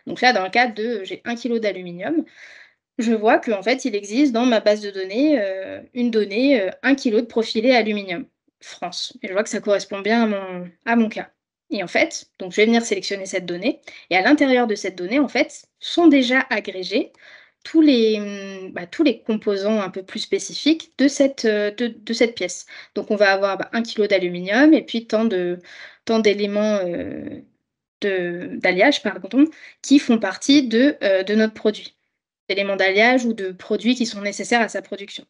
Donc là, dans le cadre de j'ai 1 kilo d'aluminium, je vois qu'en fait, il existe dans ma base de données, une donnée, 1 kilo de profilé aluminium, France et je vois que ça correspond bien à mon cas et en fait, donc je vais venir sélectionner cette donnée et à l'intérieur de cette donnée, en fait, sont déjà agrégés tous les composants un peu plus spécifiques de cette pièce. Donc on va avoir, 1 kilo d'aluminium et puis tant d'éléments, d'alliage, pardon, qui font partie de notre produit, d'éléments d'alliage ou de produits qui sont nécessaires à sa production.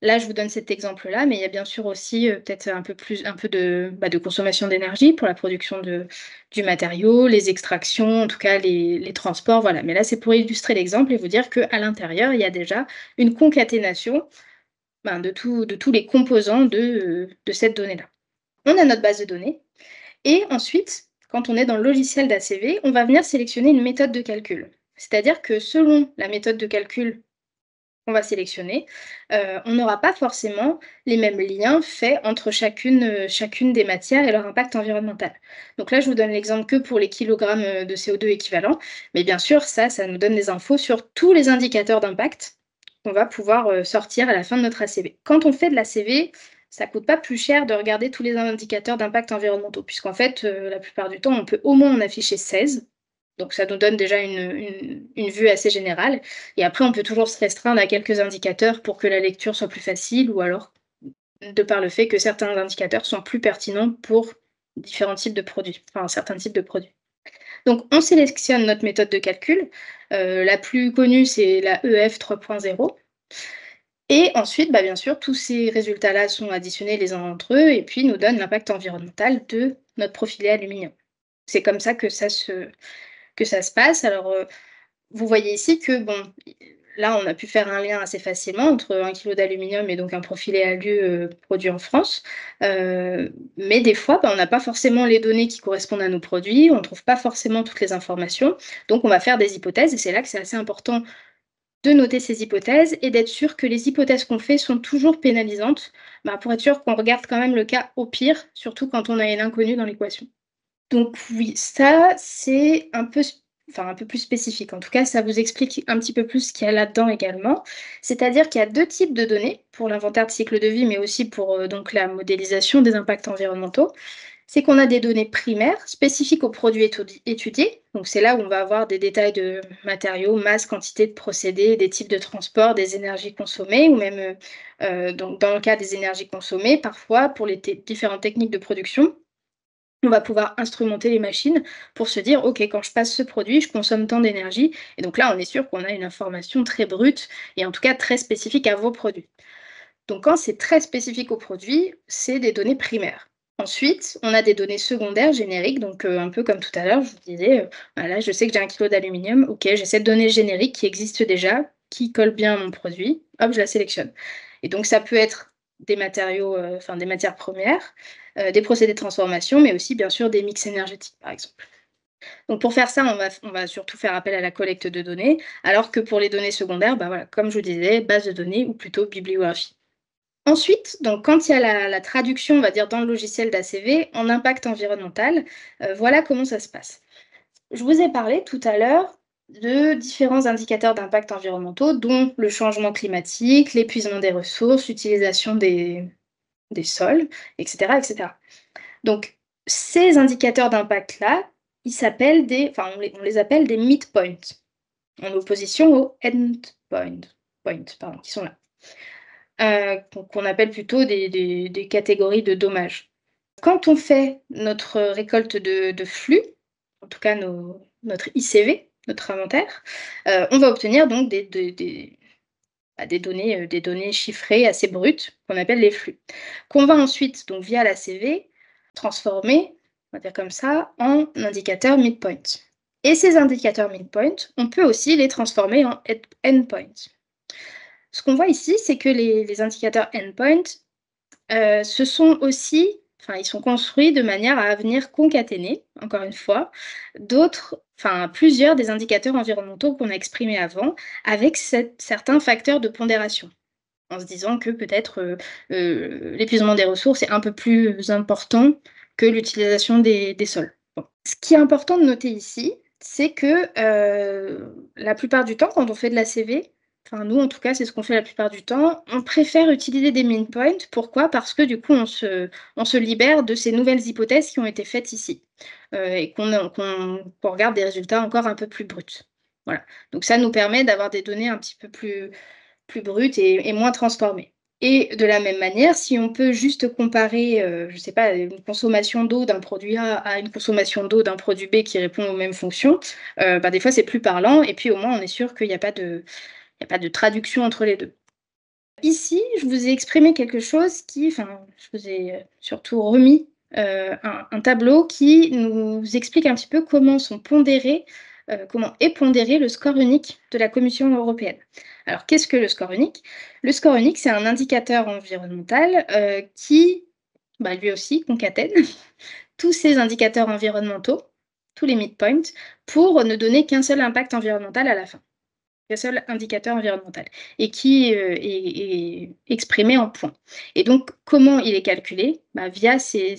Là, je vous donne cet exemple-là, mais il y a bien sûr aussi, peut-être un peu de consommation d'énergie pour la production du matériau, les extractions, en tout cas les transports, voilà. Mais là, c'est pour illustrer l'exemple et vous dire qu'à l'intérieur, il y a déjà une concaténation, de tous les composants de cette donnée-là. On a notre base de données et ensuite, quand on est dans le logiciel d'ACV, on va venir sélectionner une méthode de calcul. C'est-à-dire que selon la méthode de calcul qu'on va sélectionner, on n'aura pas forcément les mêmes liens faits entre chacune des matières et leur impact environnemental. Donc là, je vous donne l'exemple que pour les kilogrammes, de CO2 équivalents, mais bien sûr, ça nous donne des infos sur tous les indicateurs d'impact qu'on va pouvoir, sortir à la fin de notre ACV. Quand on fait de l'ACV, ça coûte pas plus cher de regarder tous les indicateurs d'impact environnementaux puisqu'en fait, la plupart du temps, on peut au moins en afficher 16. Donc ça nous donne déjà une vue assez générale et après on peut toujours se restreindre à quelques indicateurs pour que la lecture soit plus facile ou alors de par le fait que certains indicateurs sont plus pertinents pour différents types de produits, enfin certains types de produits. Donc on sélectionne notre méthode de calcul, la plus connue c'est la EF 3.0 et ensuite, bien sûr, tous ces résultats-là sont additionnés les uns entre eux et puis nous donnent l'impact environnemental de notre profilé aluminium. C'est comme ça que ça se passe. Alors, vous voyez ici que bon, là, on a pu faire un lien assez facilement entre 1 kilo d'aluminium et donc un profilé alu, produit en France. Mais des fois, on n'a pas forcément les données qui correspondent à nos produits, on ne trouve pas forcément toutes les informations. Donc on va faire des hypothèses et c'est là que c'est assez important de noter ces hypothèses et d'être sûr que les hypothèses qu'on fait sont toujours pénalisantes, pour être sûr qu'on regarde quand même le cas au pire, surtout quand on a une inconnue dans l'équation. Donc oui, ça, c'est un peu plus spécifique. En tout cas, ça vous explique un petit peu plus ce qu'il y a là-dedans également. C'est-à-dire qu'il y a 2 types de données pour l'inventaire de cycle de vie, mais aussi pour, donc la modélisation des impacts environnementaux. C'est qu'on a des données primaires spécifiques aux produits étudiés. Donc c'est là où on va avoir des détails de matériaux, masse, quantité de procédés, des types de transport, des énergies consommées ou même, donc dans le cas des énergies consommées, parfois pour les différentes techniques de production, on va pouvoir instrumenter les machines pour se dire: «OK, quand je passe ce produit, je consomme tant d'énergie» et donc là, on est sûr qu'on a une information très brute et en tout cas très spécifique à vos produits. Donc quand c'est très spécifique au produit, c'est des données primaires. Ensuite, on a des données secondaires génériques, donc un peu comme tout à l'heure, je vous disais, voilà, je sais que j'ai 1 kilo d'aluminium, OK, j'ai cette donnée générique qui existe déjà, qui colle bien à mon produit, hop, je la sélectionne. Et donc ça peut être des matériaux, enfin des matières premières, des procédés de transformation, mais aussi bien sûr des mix énergétiques, par exemple. Donc pour faire ça, on va surtout faire appel à la collecte de données, alors que pour les données secondaires, bah, voilà, comme je vous disais, base de données ou plutôt bibliographie. Ensuite, donc quand il y a la traduction, on va dire, dans le logiciel d'ACV en impact environnemental, voilà comment ça se passe. Je vous ai parlé tout à l'heure de différents indicateurs d'impact environnementaux, dont le changement climatique, l'épuisement des ressources, l'utilisation des sols, et cetera, et cetera. Donc ces indicateurs d'impact-là, ils s'appellent enfin on les appelle des midpoints, en opposition aux endpoints, pardon, qui sont là. Qu'on appelle plutôt des catégories de dommages. Quand on fait notre récolte de flux, en tout cas notre ICV, notre inventaire, on va obtenir donc des données chiffrées assez brutes qu'on appelle les flux, qu'on va ensuite, donc via la CV, transformer, on va dire comme ça, en indicateurs midpoint. Et ces indicateurs midpoint, on peut aussi les transformer en endpoint. Ce qu'on voit ici, c'est que les indicateurs endpoint, ce sont aussi enfin, ils sont construits de manière à venir concaténer, encore une fois, plusieurs des indicateurs environnementaux qu'on a exprimés avant, avec certains facteurs de pondération. En se disant que peut-être, l'épuisement des ressources est un peu plus important que l'utilisation des sols. Bon. Ce qui est important de noter ici, c'est que, la plupart du temps, quand on fait de la CV, enfin nous en tout cas, c'est ce qu'on fait la plupart du temps, on préfère utiliser des midpoints. Pourquoi? Parce que du coup, on se libère de ces nouvelles hypothèses qui ont été faites ici, et qu'on regarde des résultats encore un peu plus bruts. Voilà. Donc ça nous permet d'avoir des données un petit peu plus brutes et moins transformées. Et de la même manière, si on peut juste comparer, je ne sais pas, une consommation d'eau d'un produit A à une consommation d'eau d'un produit B qui répond aux mêmes fonctions, bah, des fois c'est plus parlant et puis au moins on est sûr qu'il y a pas de traduction entre les 2. Ici, je vous ai exprimé quelque chose je vous ai, surtout remis, un tableau qui nous explique un petit peu comment est pondéré le score unique de la Commission européenne. Alors qu'est-ce que le score unique? Le score unique, c'est un indicateur environnemental, qui, bah, lui aussi concatène tous ces indicateurs environnementaux, tous les midpoints, pour ne donner qu'un seul impact environnemental à la fin. Un seul indicateur environnemental et qui, est exprimé en points et donc comment il est calculé? Bah, via ces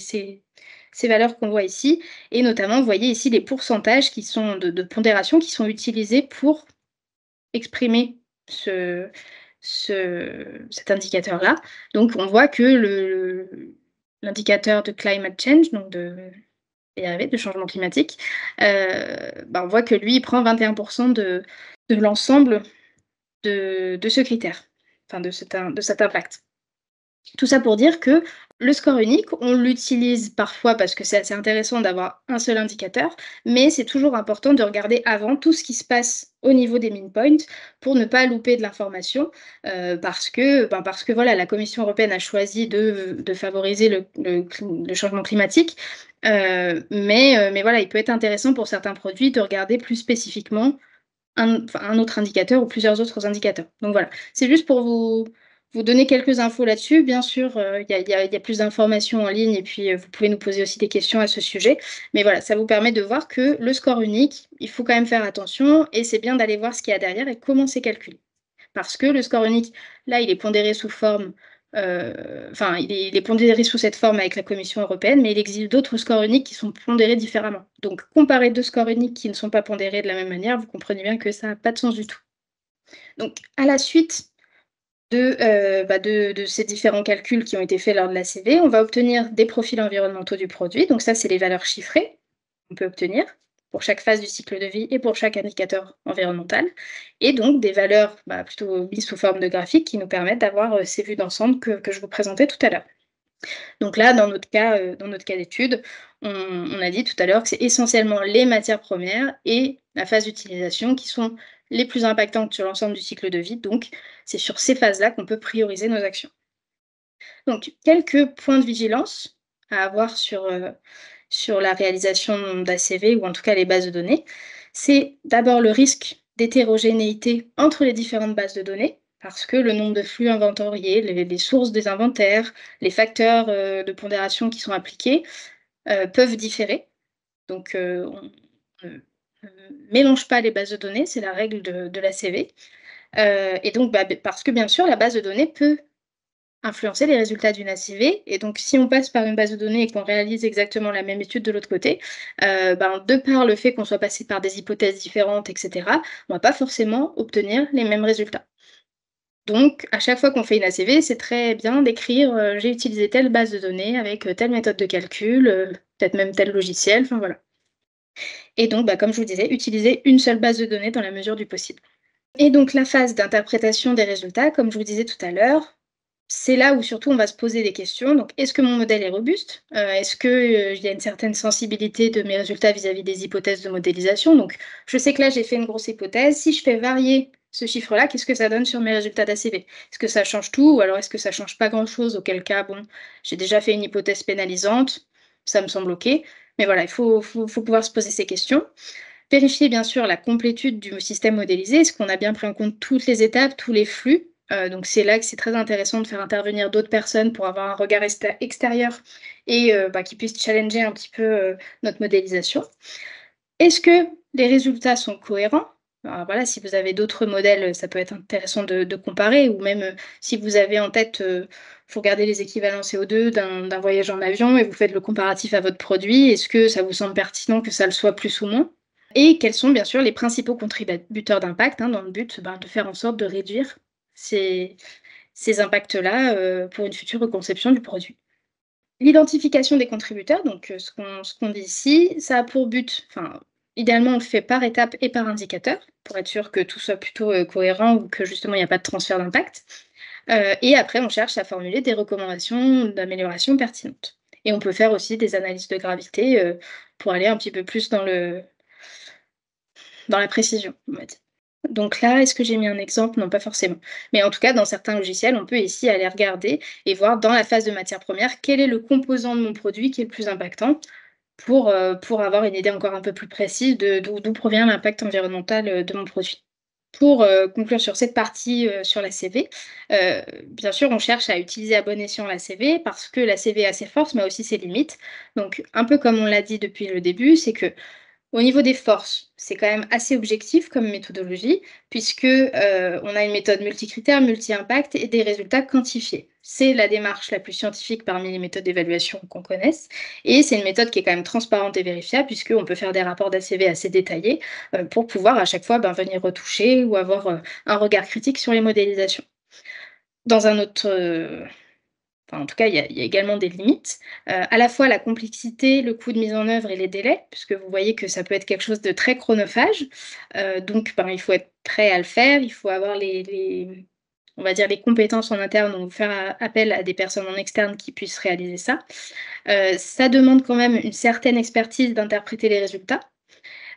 valeurs qu'on voit ici et notamment, vous voyez ici les pourcentages qui sont de pondération qui sont utilisés pour exprimer ce cet indicateur-là. Donc on voit que l'indicateur de climate change, donc de changement climatique, bah, on voit que lui, il prend 21 de l'ensemble de ce critère, enfin de cet impact. Tout ça pour dire que le score unique, on l'utilise parfois parce que c'est assez intéressant d'avoir un seul indicateur, mais c'est toujours important de regarder avant tout ce qui se passe au niveau des mean points pour ne pas louper de l'information, parce que voilà, la Commission européenne a choisi de favoriser le changement climatique, mais voilà, il peut être intéressant pour certains produits de regarder plus spécifiquement un autre indicateur ou plusieurs autres indicateurs. Donc voilà, c'est juste pour vous donner quelques infos là-dessus. Bien sûr, il y a plus d'informations en ligne et puis, vous pouvez nous poser aussi des questions à ce sujet. Mais voilà, ça vous permet de voir que le score unique, il faut quand même faire attention et c'est bien d'aller voir ce qu'il y a derrière et comment c'est calculé. Parce que le score unique, là, il est pondéré sous forme, il est pondéré sous cette forme avec la Commission européenne, mais il existe d'autres scores uniques qui sont pondérés différemment. Donc comparer 2 scores uniques qui ne sont pas pondérés de la même manière, vous comprenez bien que ça a pas de sens du tout. Donc à la suite de ces différents calculs qui ont été faits lors de la CV, on va obtenir des profils environnementaux du produit. Donc ça, c'est les valeurs chiffrées qu'on peut obtenir pour chaque phase du cycle de vie et pour chaque indicateur environnemental. Et donc des valeurs plutôt mises sous forme de graphiques qui nous permettent d'avoir ces vues d'ensemble que je vous présentais tout à l'heure. Donc là, dans notre cas d'étude, on a dit tout à l'heure que c'est essentiellement les matières premières et la phase d'utilisation qui sont les plus impactantes sur l'ensemble du cycle de vie. Donc, c'est sur ces phases-là qu'on peut prioriser nos actions. Donc, quelques points de vigilance à avoir sur la réalisation d'ACV ou en tout cas les bases de données. C'est d'abord le risque d'hétérogénéité entre les différentes bases de données, parce que le nombre de flux inventoriés, les sources des inventaires, les facteurs de pondération qui sont appliqués peuvent différer. Donc, on ne mélange pas les bases de données, c'est la règle de l'ACV. Et donc, parce que bien sûr, la base de données peut influencer les résultats d'une ACV et donc si on passe par une base de données et qu'on réalise exactement la même étude de l'autre côté, de par le fait qu'on soit passé par des hypothèses différentes et cetera, on va pas forcément obtenir les mêmes résultats. Donc à chaque fois qu'on fait une ACV, c'est très bien d'écrire, «J'ai utilisé telle base de données avec, telle méthode de calcul, peut-être même tel logiciel», enfin voilà. Et donc, comme je vous disais, utiliser une seule base de données dans la mesure du possible. Et donc la phase d'interprétation des résultats, comme je vous disais tout à l'heure, c'est là où surtout on va se poser des questions. Donc, est-ce que mon modèle est robuste? Est-ce que, il y a une certaine sensibilité de mes résultats vis-à-vis des hypothèses de modélisation? Donc, je sais que là, j'ai fait une grosse hypothèse. Si je fais varier ce chiffre-là, qu'est-ce que ça donne sur mes résultats d'ACV? Est-ce que ça change tout ou alors est-ce que ça change pas grand-chose? Auquel cas, bon, j'ai déjà fait une hypothèse pénalisante, ça me semble OK. Mais voilà, il faut pouvoir se poser ces questions. Vérifier bien sûr la complétude du système modélisé, est-ce qu'on a bien pris en compte toutes les étapes, tous les flux? Donc c'est là que c'est très intéressant de faire intervenir d'autres personnes pour avoir un regard extérieur et qui puisse challenger un petit peu, notre modélisation. Est-ce que les résultats sont cohérents? Alors voilà, si vous avez d'autres modèles, ça peut être intéressant de comparer ou même, si vous avez en tête, vous regardez les équivalents CO2 d'un voyage en avion et vous faites le comparatif à votre produit, est-ce que ça vous semble pertinent que ça le soit plus ou moins? Et quels sont bien sûr les principaux contributeurs d'impact, hein, dans le but, de faire en sorte de réduire ces ces impacts-là, pour une future conception du produit. L'identification des contributeurs, donc ce qu'on dit ici, ça a pour but idéalement, on le fait par étape et par indicateur, pour être sûr que tout soit plutôt, cohérent ou que justement il n'y a pas de transfert d'impact. Et après on cherche à formuler des recommandations d'amélioration pertinentes. Et on peut faire aussi des analyses de gravité, pour aller un petit peu plus dans la précision, on va dire. Donc là, est-ce que j'ai mis un exemple? Non, pas forcément. Mais en tout cas, dans certains logiciels, on peut ici aller regarder et voir dans la phase de matière première, quel est le composant de mon produit qui est le plus impactant pour avoir une idée encore un peu plus précise de d'où provient l'impact environnemental, de mon produit. Pour, conclure sur cette partie, sur la CV, bien sûr, on cherche à utiliser à bon escient la CV parce que la CV a ses forces, mais aussi ses limites. Donc un peu comme on l'a dit depuis le début, c'est que au niveau des forces, c'est quand même assez objectif comme méthodologie, puisque, on a une méthode multicritère, multi-impact et des résultats quantifiés. C'est la démarche la plus scientifique parmi les méthodes d'évaluation qu'on connaisse et c'est une méthode qui est quand même transparente et vérifiable puisqu'on peut faire des rapports d'ACV assez détaillés, pour pouvoir à chaque fois, venir retoucher ou avoir, un regard critique sur les modélisations. Dans un autre, en tout cas, il y a également des limites, à la fois la complexité, le coût de mise en œuvre et les délais, puisque vous voyez que ça peut être quelque chose de très chronophage, donc il faut être prêt à le faire, il faut avoir les on va dire les compétences en interne, donc faire appel à des personnes en externe qui puissent réaliser ça. Ça demande quand même une certaine expertise d'interpréter les résultats,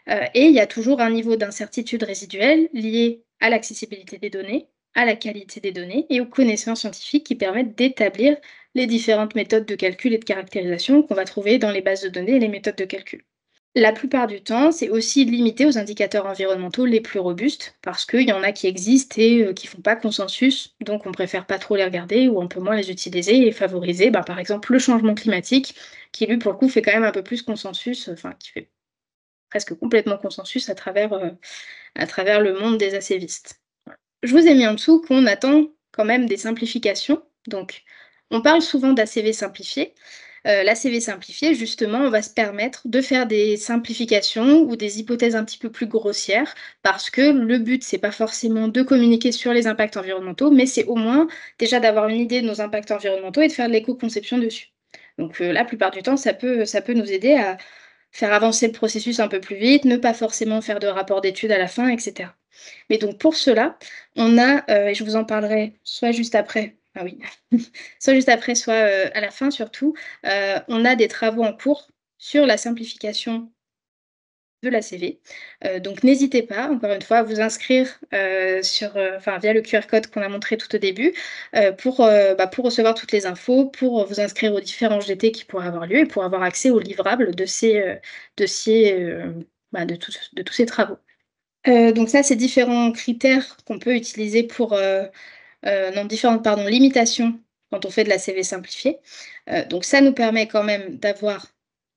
et il y a toujours un niveau d'incertitude résiduelle lié à l'accessibilité des données, à la qualité des données et aux connaissances scientifiques qui permettent d'établir les différentes méthodes de calcul et de caractérisation qu'on va trouver dans les bases de données et les méthodes de calcul. La plupart du temps, c'est aussi limité aux indicateurs environnementaux les plus robustes, parce qu'il y en a qui existent et qui font pas consensus, donc on préfère pas trop les regarder ou un peu moins les utiliser et favoriser, par exemple, le changement climatique, qui lui, pour le coup, fait quand même un peu plus consensus, qui fait presque complètement consensus à travers le monde des acévistes. Je vous ai mis en dessous qu'on attend quand même des simplifications. Donc, on parle souvent d'ACV simplifié. L'ACV simplifié, justement, on va se permettre de faire des simplifications ou des hypothèses un petit peu plus grossières, parce que le but, c'est pas forcément de communiquer sur les impacts environnementaux, mais c'est au moins déjà d'avoir une idée de nos impacts environnementaux et de faire de l'éco-conception dessus. Donc, la plupart du temps, ça peut nous aider à faire avancer le processus un peu plus vite, ne pas forcément faire de rapport d'études à la fin et cetera. Mais donc pour cela, on a, et je vous en parlerai soit juste après, Ah oui, soit juste après, soit, à la fin surtout, on a des travaux en cours sur la simplification de la CV. Donc n'hésitez pas, encore une fois, à vous inscrire, enfin via le QR code qu'on a montré tout au début, pour recevoir toutes les infos, pour vous inscrire aux différents GT qui pourraient avoir lieu et pour avoir accès aux livrables de tous ces travaux. Donc ça, c'est différents critères qu'on peut utiliser non, différentes, pardon, limitations quand on fait de la CV simplifiée. Donc ça nous permet quand même d'avoir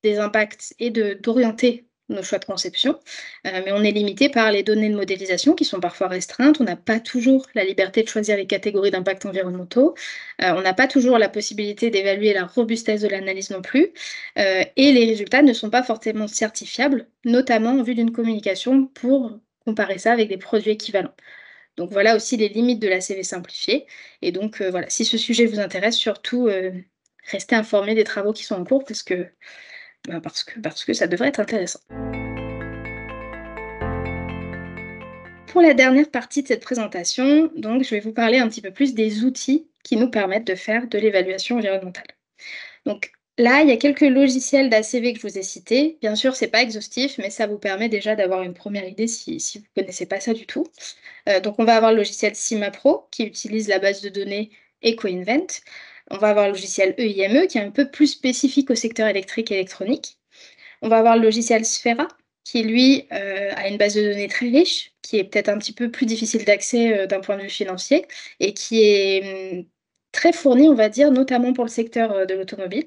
des impacts et d'orienter nos choix de conception, mais on est limité par les données de modélisation qui sont parfois restreintes. On n'a pas toujours la liberté de choisir les catégories d'impacts environnementaux. On n'a pas toujours la possibilité d'évaluer la robustesse de l'analyse non plus, et les résultats ne sont pas forcément certifiables, notamment en vue d'une communication pour comparer ça avec des produits équivalents. Donc voilà aussi les limites de la CV simplifiée et donc voilà, si ce sujet vous intéresse, surtout, restez informés des travaux qui sont en cours parce que ça devrait être intéressant. Pour la dernière partie de cette présentation, donc je vais vous parler un petit peu plus des outils qui nous permettent de faire de l'évaluation environnementale. Donc là, il y a quelques logiciels d'ACV que je vous ai cités. Bien sûr, c'est pas exhaustif, mais ça vous permet déjà d'avoir une première idée si vous ne connaissez pas ça du tout. Donc on va avoir le logiciel CIMAPRO qui utilise la base de données EcoInvent. On va avoir le logiciel EIME qui est un peu plus spécifique au secteur électrique et électronique. On va avoir le logiciel Sphera qui lui, a une base de données très riche, qui est peut-être un petit peu plus difficile d'accès, d'un point de vue financier et qui est, très fournie, on va dire, notamment pour le secteur, de l'automobile.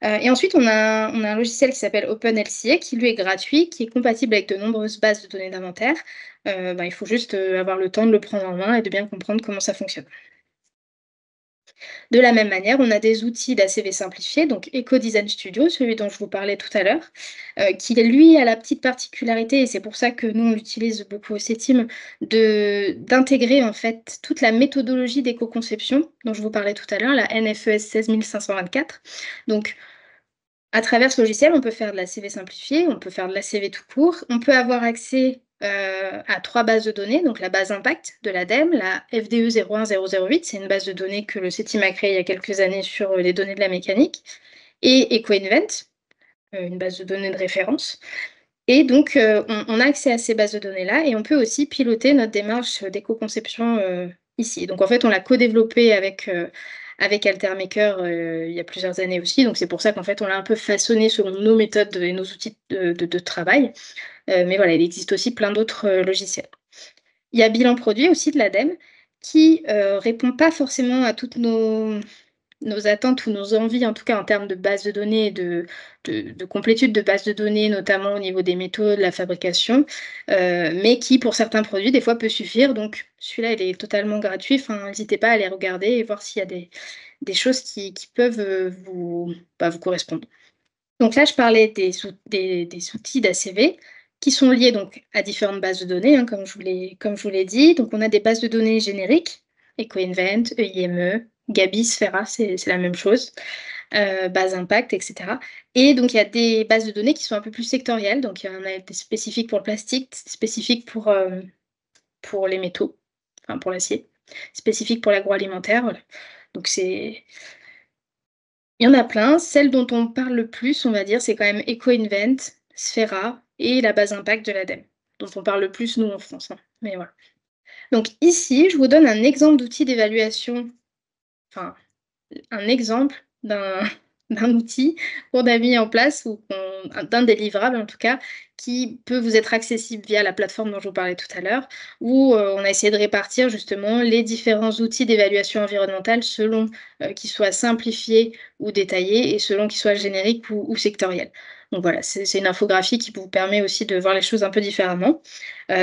Et ensuite on a un logiciel qui s'appelle OpenLCA qui lui est gratuit, qui est compatible avec de nombreuses bases de données d'inventaire. Il faut juste, avoir le temps de le prendre en main et de bien comprendre comment ça fonctionne. De la même manière, on a des outils d'ACV simplifiés, donc EcoDesign Studio, celui dont je vous parlais tout à l'heure, qui lui a la petite particularité, et c'est pour ça que nous on l'utilise beaucoup au CETIM, d'intégrer en fait toute la méthodologie d'éco-conception dont je vous parlais tout à l'heure, la NFES 16524. Donc à travers ce logiciel, on peut faire de la CV simplifiée, on peut faire de la CV tout court, on peut avoir accès, à 3 bases de données, donc la base impact de l'ADEME, la FDE 01008, c'est une base de données que le CETIM a créée il y a quelques années sur, les données de la mécanique et EcoInvent, une base de données de référence et donc on a accès à ces bases de données-là et on peut aussi piloter notre démarche, d'éco-conception, ici. Donc en fait, on l'a co-développé avec Altermaker, il y a plusieurs années aussi, donc c'est pour ça qu'en fait, on l'a un peu façonné selon nos méthodes et nos outils de travail. Mais voilà, il existe aussi plein d'autres, logiciels. Il y a Bilan Produit aussi de l'ADEME qui, répond pas forcément à toutes nos attentes ou nos envies, en tout cas en termes de base de données et de complétude de base de données, notamment au niveau des métaux, de la fabrication, mais qui, pour certains produits, des fois peut suffire. Donc celui-là, il est totalement gratuit. Enfin, n'hésitez pas à aller regarder et voir s'il y a des choses qui peuvent, vous correspondre. Donc là, je parlais des outils d'ACV qui sont liés donc à différentes bases de données, hein, comme je vous l'ai dit. Donc on a des bases de données génériques, EcoInvent, EIME, Gabi, Sphera, c'est la même chose, Base Impact et cetera. Et donc il y a des bases de données qui sont un peu plus sectorielles, donc il y en a des spécifiques pour le plastique, spécifiques pour les métaux, enfin pour l'acier, spécifiques pour l'agroalimentaire, voilà. Donc il y en a plein. Celle dont on parle le plus, on va dire, c'est quand même EcoInvent, Sphera et la base Impact de l'ADEME, dont on parle le plus nous en France, hein, mais voilà. Donc ici, je vous donne un exemple d'outil d'évaluation, enfin un exemple d'un d'un outil qu'on a mis en place ou d'un des livrables en tout cas, qui peut vous être accessible via la plateforme dont je vous parlais tout à l'heure, où, on a essayé de répartir justement les différents outils d'évaluation environnementale selon, qu'ils soient simplifiés ou détaillés et selon qu'ils soient génériques ou sectoriels. Donc voilà, c'est une infographie qui vous permet aussi de voir les choses un peu différemment.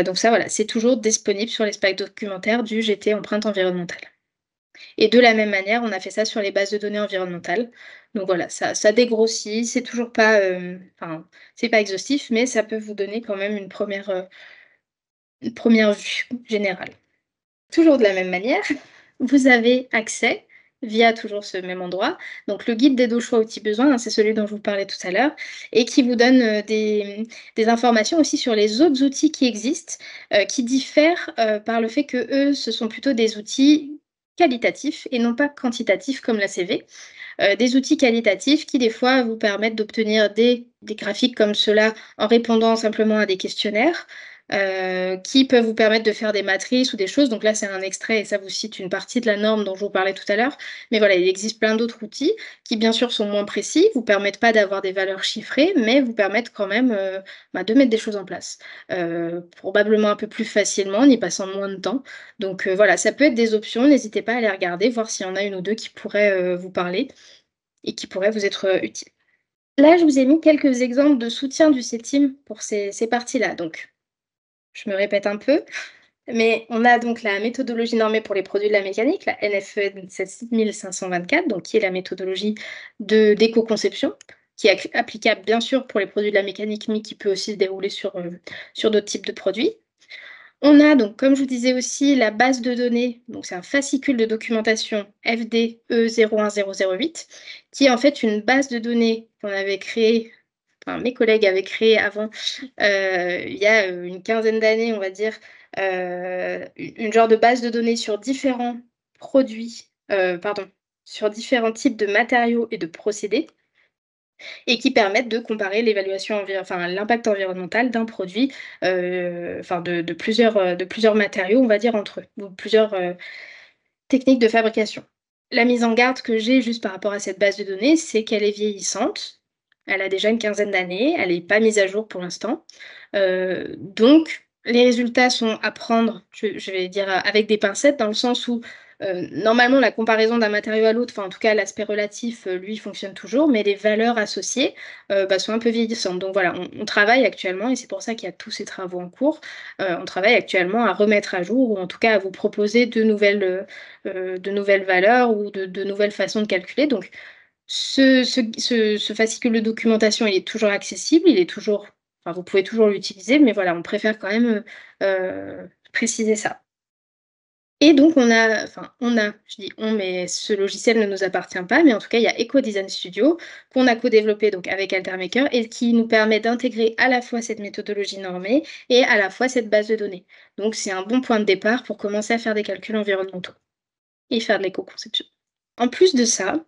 Donc ça voilà, c'est toujours disponible sur l'espace documentaire du GT Empreinte environnementale. Et de la même manière, on a fait ça sur les bases de données environnementales. Donc voilà, ça dégrossit, c'est toujours pas, enfin, c'est pas exhaustif, mais ça peut vous donner quand même une première vue générale. Toujours de la même manière, vous avez accès, via toujours ce même endroit, donc le guide des 12 choix outils besoins, hein, c'est celui dont je vous parlais tout à l'heure et qui vous donne, des informations aussi sur les autres outils qui existent, qui diffèrent, par le fait qu'eux, ce sont plutôt des outils qualitatifs et non pas quantitatifs comme l'ACV. Des outils qualitatifs qui, des fois, vous permettent d'obtenir des graphiques comme cela en répondant simplement à des questionnaires, qui peuvent vous permettre de faire des matrices ou des choses. Donc là, c'est un extrait et ça vous cite une partie de la norme dont je vous parlais tout à l'heure. Mais voilà, il existe plein d'autres outils qui, bien sûr, sont moins précis, vous permettent pas d'avoir des valeurs chiffrées, mais vous permettent quand même, de mettre des choses en place. Probablement un peu plus facilement, en y passant moins de temps. Donc voilà, ça peut être des options, n'hésitez pas à les regarder, voir s'il y en a une ou 2 qui pourraient, vous parler et qui pourraient vous être, utiles. Là, je vous ai mis quelques exemples de soutien du CETIM pour ces parties-là. Donc, je me répète un peu, mais on a donc la méthodologie normée pour les produits de la mécanique, la NFE 7524, donc qui est la méthodologie d'éco-conception, qui est applicable bien sûr pour les produits de la mécanique, mais qui peut aussi se dérouler sur d'autres types de produits. On a donc, comme je vous disais aussi, la base de données, donc c'est un fascicule de documentation FDE 01008, qui est en fait une base de données qu'on avait créée, enfin mes collègues avaient créée avant, il y a, une quinzaine d'années, on va dire, une genre de base de données sur différents produits, pardon, sur différents types de matériaux et de procédés et qui permettent de comparer l'évaluation enfin l'impact environnemental d'un produit, enfin de plusieurs matériaux, on va dire entre eux, ou plusieurs, techniques de fabrication. La mise en garde que j'ai juste par rapport à cette base de données, c'est qu'elle est vieillissante. Elle a déjà une quinzaine d'années, elle n'est pas mise à jour pour l'instant. Donc les résultats sont à prendre, je vais dire, avec des pincettes dans le sens où, normalement la comparaison d'un matériau à l'autre, enfin en tout cas l'aspect relatif, lui fonctionne toujours, mais les valeurs associées, sont un peu vieillissantes. Donc voilà, on travaille actuellement et c'est pour ça qu'il y a tous ces travaux en cours, on travaille actuellement à remettre à jour ou en tout cas à vous proposer de nouvelles valeurs ou de nouvelles façons de calculer. Donc ce fascicule de documentation, il est toujours accessible, il est toujours enfin, vous pouvez toujours l'utiliser, mais voilà, on préfère quand même, préciser ça. Et donc je dis «on», mais ce logiciel ne nous appartient pas, mais en tout cas, il y a EcoDesign Studio qu'on a co-développé donc avec Altermaker et qui nous permet d'intégrer à la fois cette méthodologie normée et à la fois cette base de données. Donc c'est un bon point de départ pour commencer à faire des calculs environnementaux et faire de l'éco-conception. En plus de ça,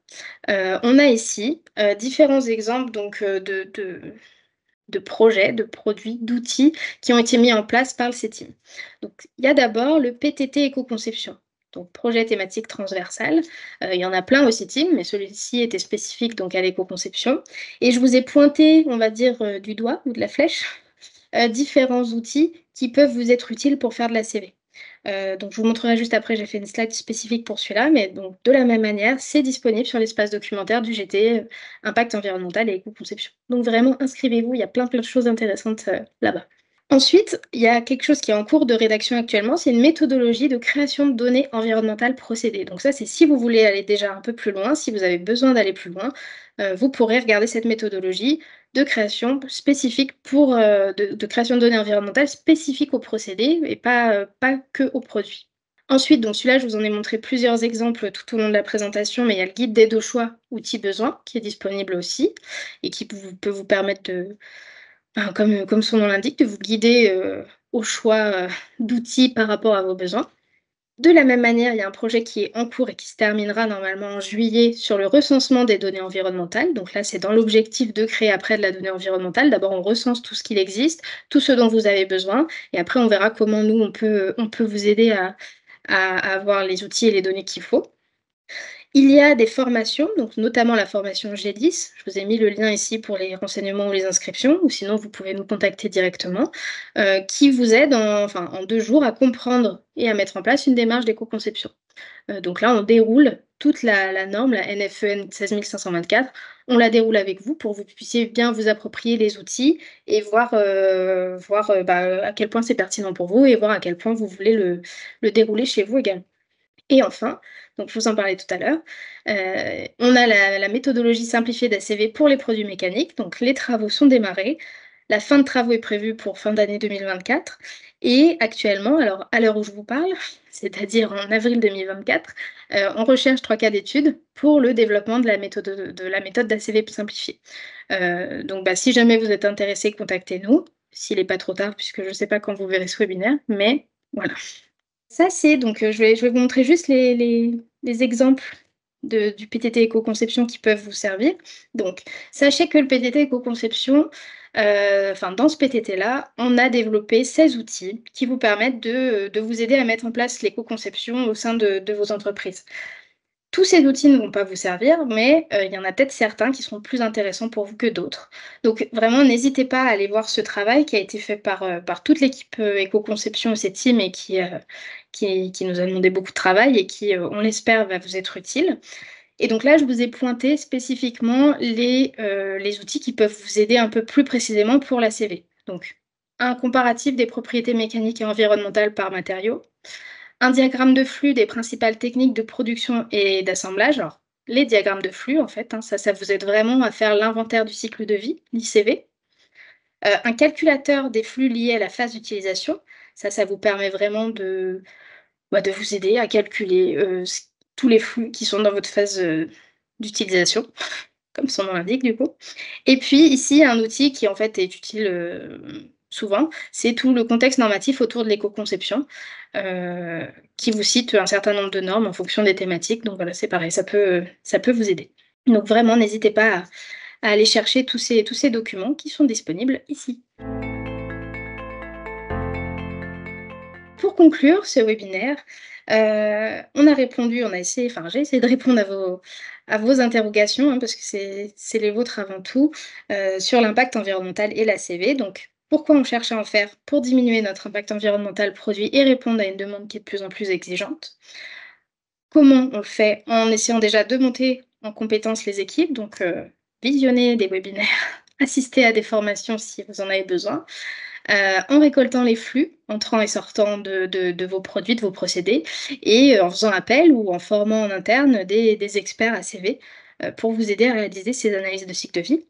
on a ici, différents exemples donc, de projets, de produits, d'outils qui ont été mis en place par le CETIM. Donc il y a d'abord le PTT éco-conception, donc projet thématique transversal. Il y en a plein au CETIM, mais celui-ci était spécifique donc à l'éco-conception et je vous ai pointé, on va dire, du doigt ou de la flèche, différents outils qui peuvent vous être utiles pour faire de la CV. Donc je vous montrerai juste après, j'ai fait une slide spécifique pour celui-là, mais donc de la même manière, c'est disponible sur l'espace documentaire du GT, impact environnemental et éco-conception. Donc vraiment inscrivez-vous, il y a plein de choses intéressantes, là-bas. Ensuite, il y a quelque chose qui est en cours de rédaction actuellement, c'est une méthodologie de création de données environnementales procédées. Donc ça, c'est si vous voulez aller déjà un peu plus loin, si vous avez besoin d'aller plus loin, vous pourrez regarder cette méthodologie de création spécifique pour, de création de données environnementales spécifiques aux procédés et pas que aux produits. Ensuite, donc celui-là, je vous en ai montré plusieurs exemples tout au long de la présentation, mais il y a le guide d'aide au choix outils besoins qui est disponible aussi et qui peut vous permettre de comme son nom l'indique, de vous guider, au choix, d'outils par rapport à vos besoins. De la même manière, il y a un projet qui est en cours et qui se terminera normalement en juillet sur le recensement des données environnementales. Donc là, c'est dans l'objectif de créer après de la donnée environnementale. D'abord, on recense tout ce qu'il existe, tout ce dont vous avez besoin et après on verra comment nous on peut vous aider à avoir les outils et les données qu'il faut. Il y a des formations, donc notamment la formation G10. Je vous ai mis le lien ici pour les renseignements ou les inscriptions, ou sinon vous pouvez nous contacter directement, qui vous aide en 2 jours à comprendre et à mettre en place une démarche d'éco-conception. Donc là, on déroule toute la norme, la NFEN 16524, on la déroule avec vous pour que vous puissiez bien vous approprier les outils et voir, à quel point c'est pertinent pour vous et voir à quel point vous voulez le dérouler chez vous également. Et enfin, donc je vous en parlais tout à l'heure, on a la méthodologie simplifiée d'ACV pour les produits mécaniques, donc les travaux sont démarrés. La fin de travaux est prévue pour fin d'année 2024 et actuellement, alors à l'heure où je vous parle, c'est-à-dire en avril 2024, on recherche 3 cas d'études pour le développement de la méthode d'ACV simplifiée. Donc si jamais vous êtes intéressés, contactez-nous, s'il n'est pas trop tard puisque je ne sais pas quand vous verrez ce webinaire, mais voilà. Ça, c'est donc, je vais vous montrer juste les exemples du PTT éco-conception qui peuvent vous servir. Donc, sachez que le PTT éco-conception, enfin, dans ce PTT-là, on a développé 16 outils qui vous permettent de vous aider à mettre en place l'éco-conception au sein de vos entreprises. Tous ces outils ne vont pas vous servir, mais il y en a peut-être certains qui seront plus intéressants pour vous que d'autres. Donc vraiment, n'hésitez pas à aller voir ce travail qui a été fait par toute l'équipe, éco-conception et ses teams et qui nous a demandé beaucoup de travail et qui, on l'espère, va vous être utile. Et donc là, je vous ai pointé spécifiquement les outils qui peuvent vous aider un peu plus précisément pour la CV. Donc, un comparatif des propriétés mécaniques et environnementales par matériau, un diagramme de flux des principales techniques de production et d'assemblage. Alors, les diagrammes de flux, en fait, hein, ça vous aide vraiment à faire l'inventaire du cycle de vie, l'ICV. Un calculateur des flux liés à la phase d'utilisation. Ça vous permet vraiment de vous aider à calculer tous les flux qui sont dans votre phase d'utilisation, comme son nom l'indique du coup. Et puis ici, un outil qui en fait est utile souvent, c'est tout le contexte normatif autour de l'éco-conception, heu, qui vous cite un certain nombre de normes en fonction des thématiques. Donc voilà, c'est pareil, ça peut vous aider. Donc vraiment, n'hésitez pas à aller chercher tous ces documents qui sont disponibles ici. Pour conclure ce webinaire, on a essayé, enfin j'ai essayé de répondre à vos interrogations, hein, parce que c'est les vôtres avant tout, sur l'impact environnemental et la CV. Donc pourquoi on cherche à en faire? Pour diminuer notre impact environnemental produit et répondre à une demande qui est de plus en plus exigeante. Comment on le fait? En essayant déjà de monter en compétence les équipes, donc visionner des webinaires, assister à des formations si vous en avez besoin. En récoltant les flux entrants et sortants de vos produits, de vos procédés et en faisant appel ou en formant en interne des experts ACV, pour vous aider à réaliser ces analyses de cycle de vie.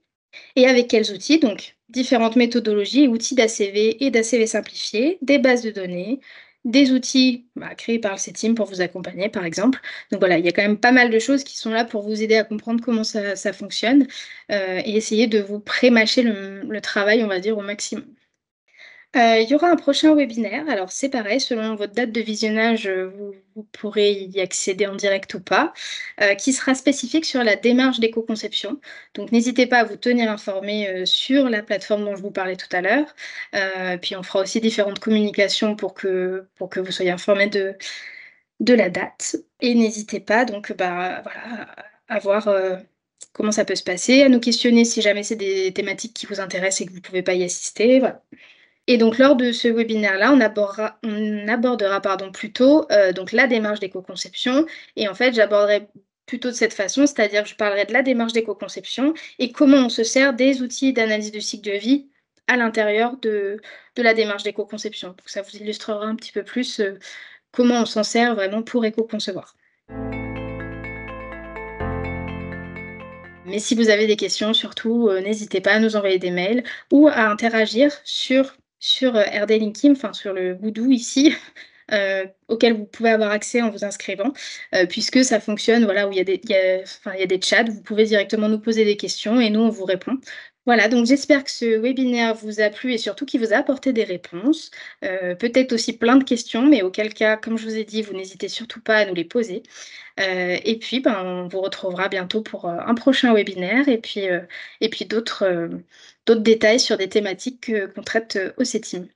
Et avec quels outils? Donc différentes méthodologies et outils d'ACV et d'ACV simplifiés, des bases de données, des outils, créés par le CETIM pour vous accompagner par exemple. Donc voilà, il y a quand même pas mal de choses qui sont là pour vous aider à comprendre comment ça fonctionne, et essayer de vous pré-mâcher le travail, on va dire, au maximum. Il y aura un prochain webinaire. Alors c'est pareil, selon votre date de visionnage, vous pourrez y accéder en direct ou pas, qui sera spécifique sur la démarche d'éco-conception. Donc n'hésitez pas à vous tenir informé, sur la plateforme dont je vous parlais tout à l'heure. Puis on fera aussi différentes communications pour que vous soyez informés de la date. Et n'hésitez pas donc, voilà, à voir, comment ça peut se passer, à nous questionner si jamais c'est des thématiques qui vous intéressent et que vous ne pouvez pas y assister, voilà. Et donc lors de ce webinaire-là, on abordera pardon, plutôt, donc la démarche d'éco-conception et en fait, j'aborderai plutôt de cette façon, c'est-à-dire que je parlerai de la démarche d'éco-conception et comment on se sert des outils d'analyse de cycle de vie à l'intérieur de la démarche d'éco-conception. Donc ça vous illustrera un petit peu plus, comment on s'en sert vraiment pour éco-concevoir. Mais si vous avez des questions, surtout, n'hésitez pas à nous envoyer des mails ou à interagir sur RD LinkedIn, enfin sur le Boudou ici, auquel vous pouvez avoir accès en vous inscrivant, puisque ça fonctionne, voilà, où il y a des chats, vous pouvez directement nous poser des questions et nous, on vous répond. Voilà, donc j'espère que ce webinaire vous a plu et surtout qu'il vous a apporté des réponses, peut-être aussi plein de questions, mais auquel cas, comme je vous ai dit, vous n'hésitez surtout pas à nous les poser. Et puis, ben, on vous retrouvera bientôt pour, un prochain webinaire et puis d'autres détails sur des thématiques qu'on traite, au CETIM.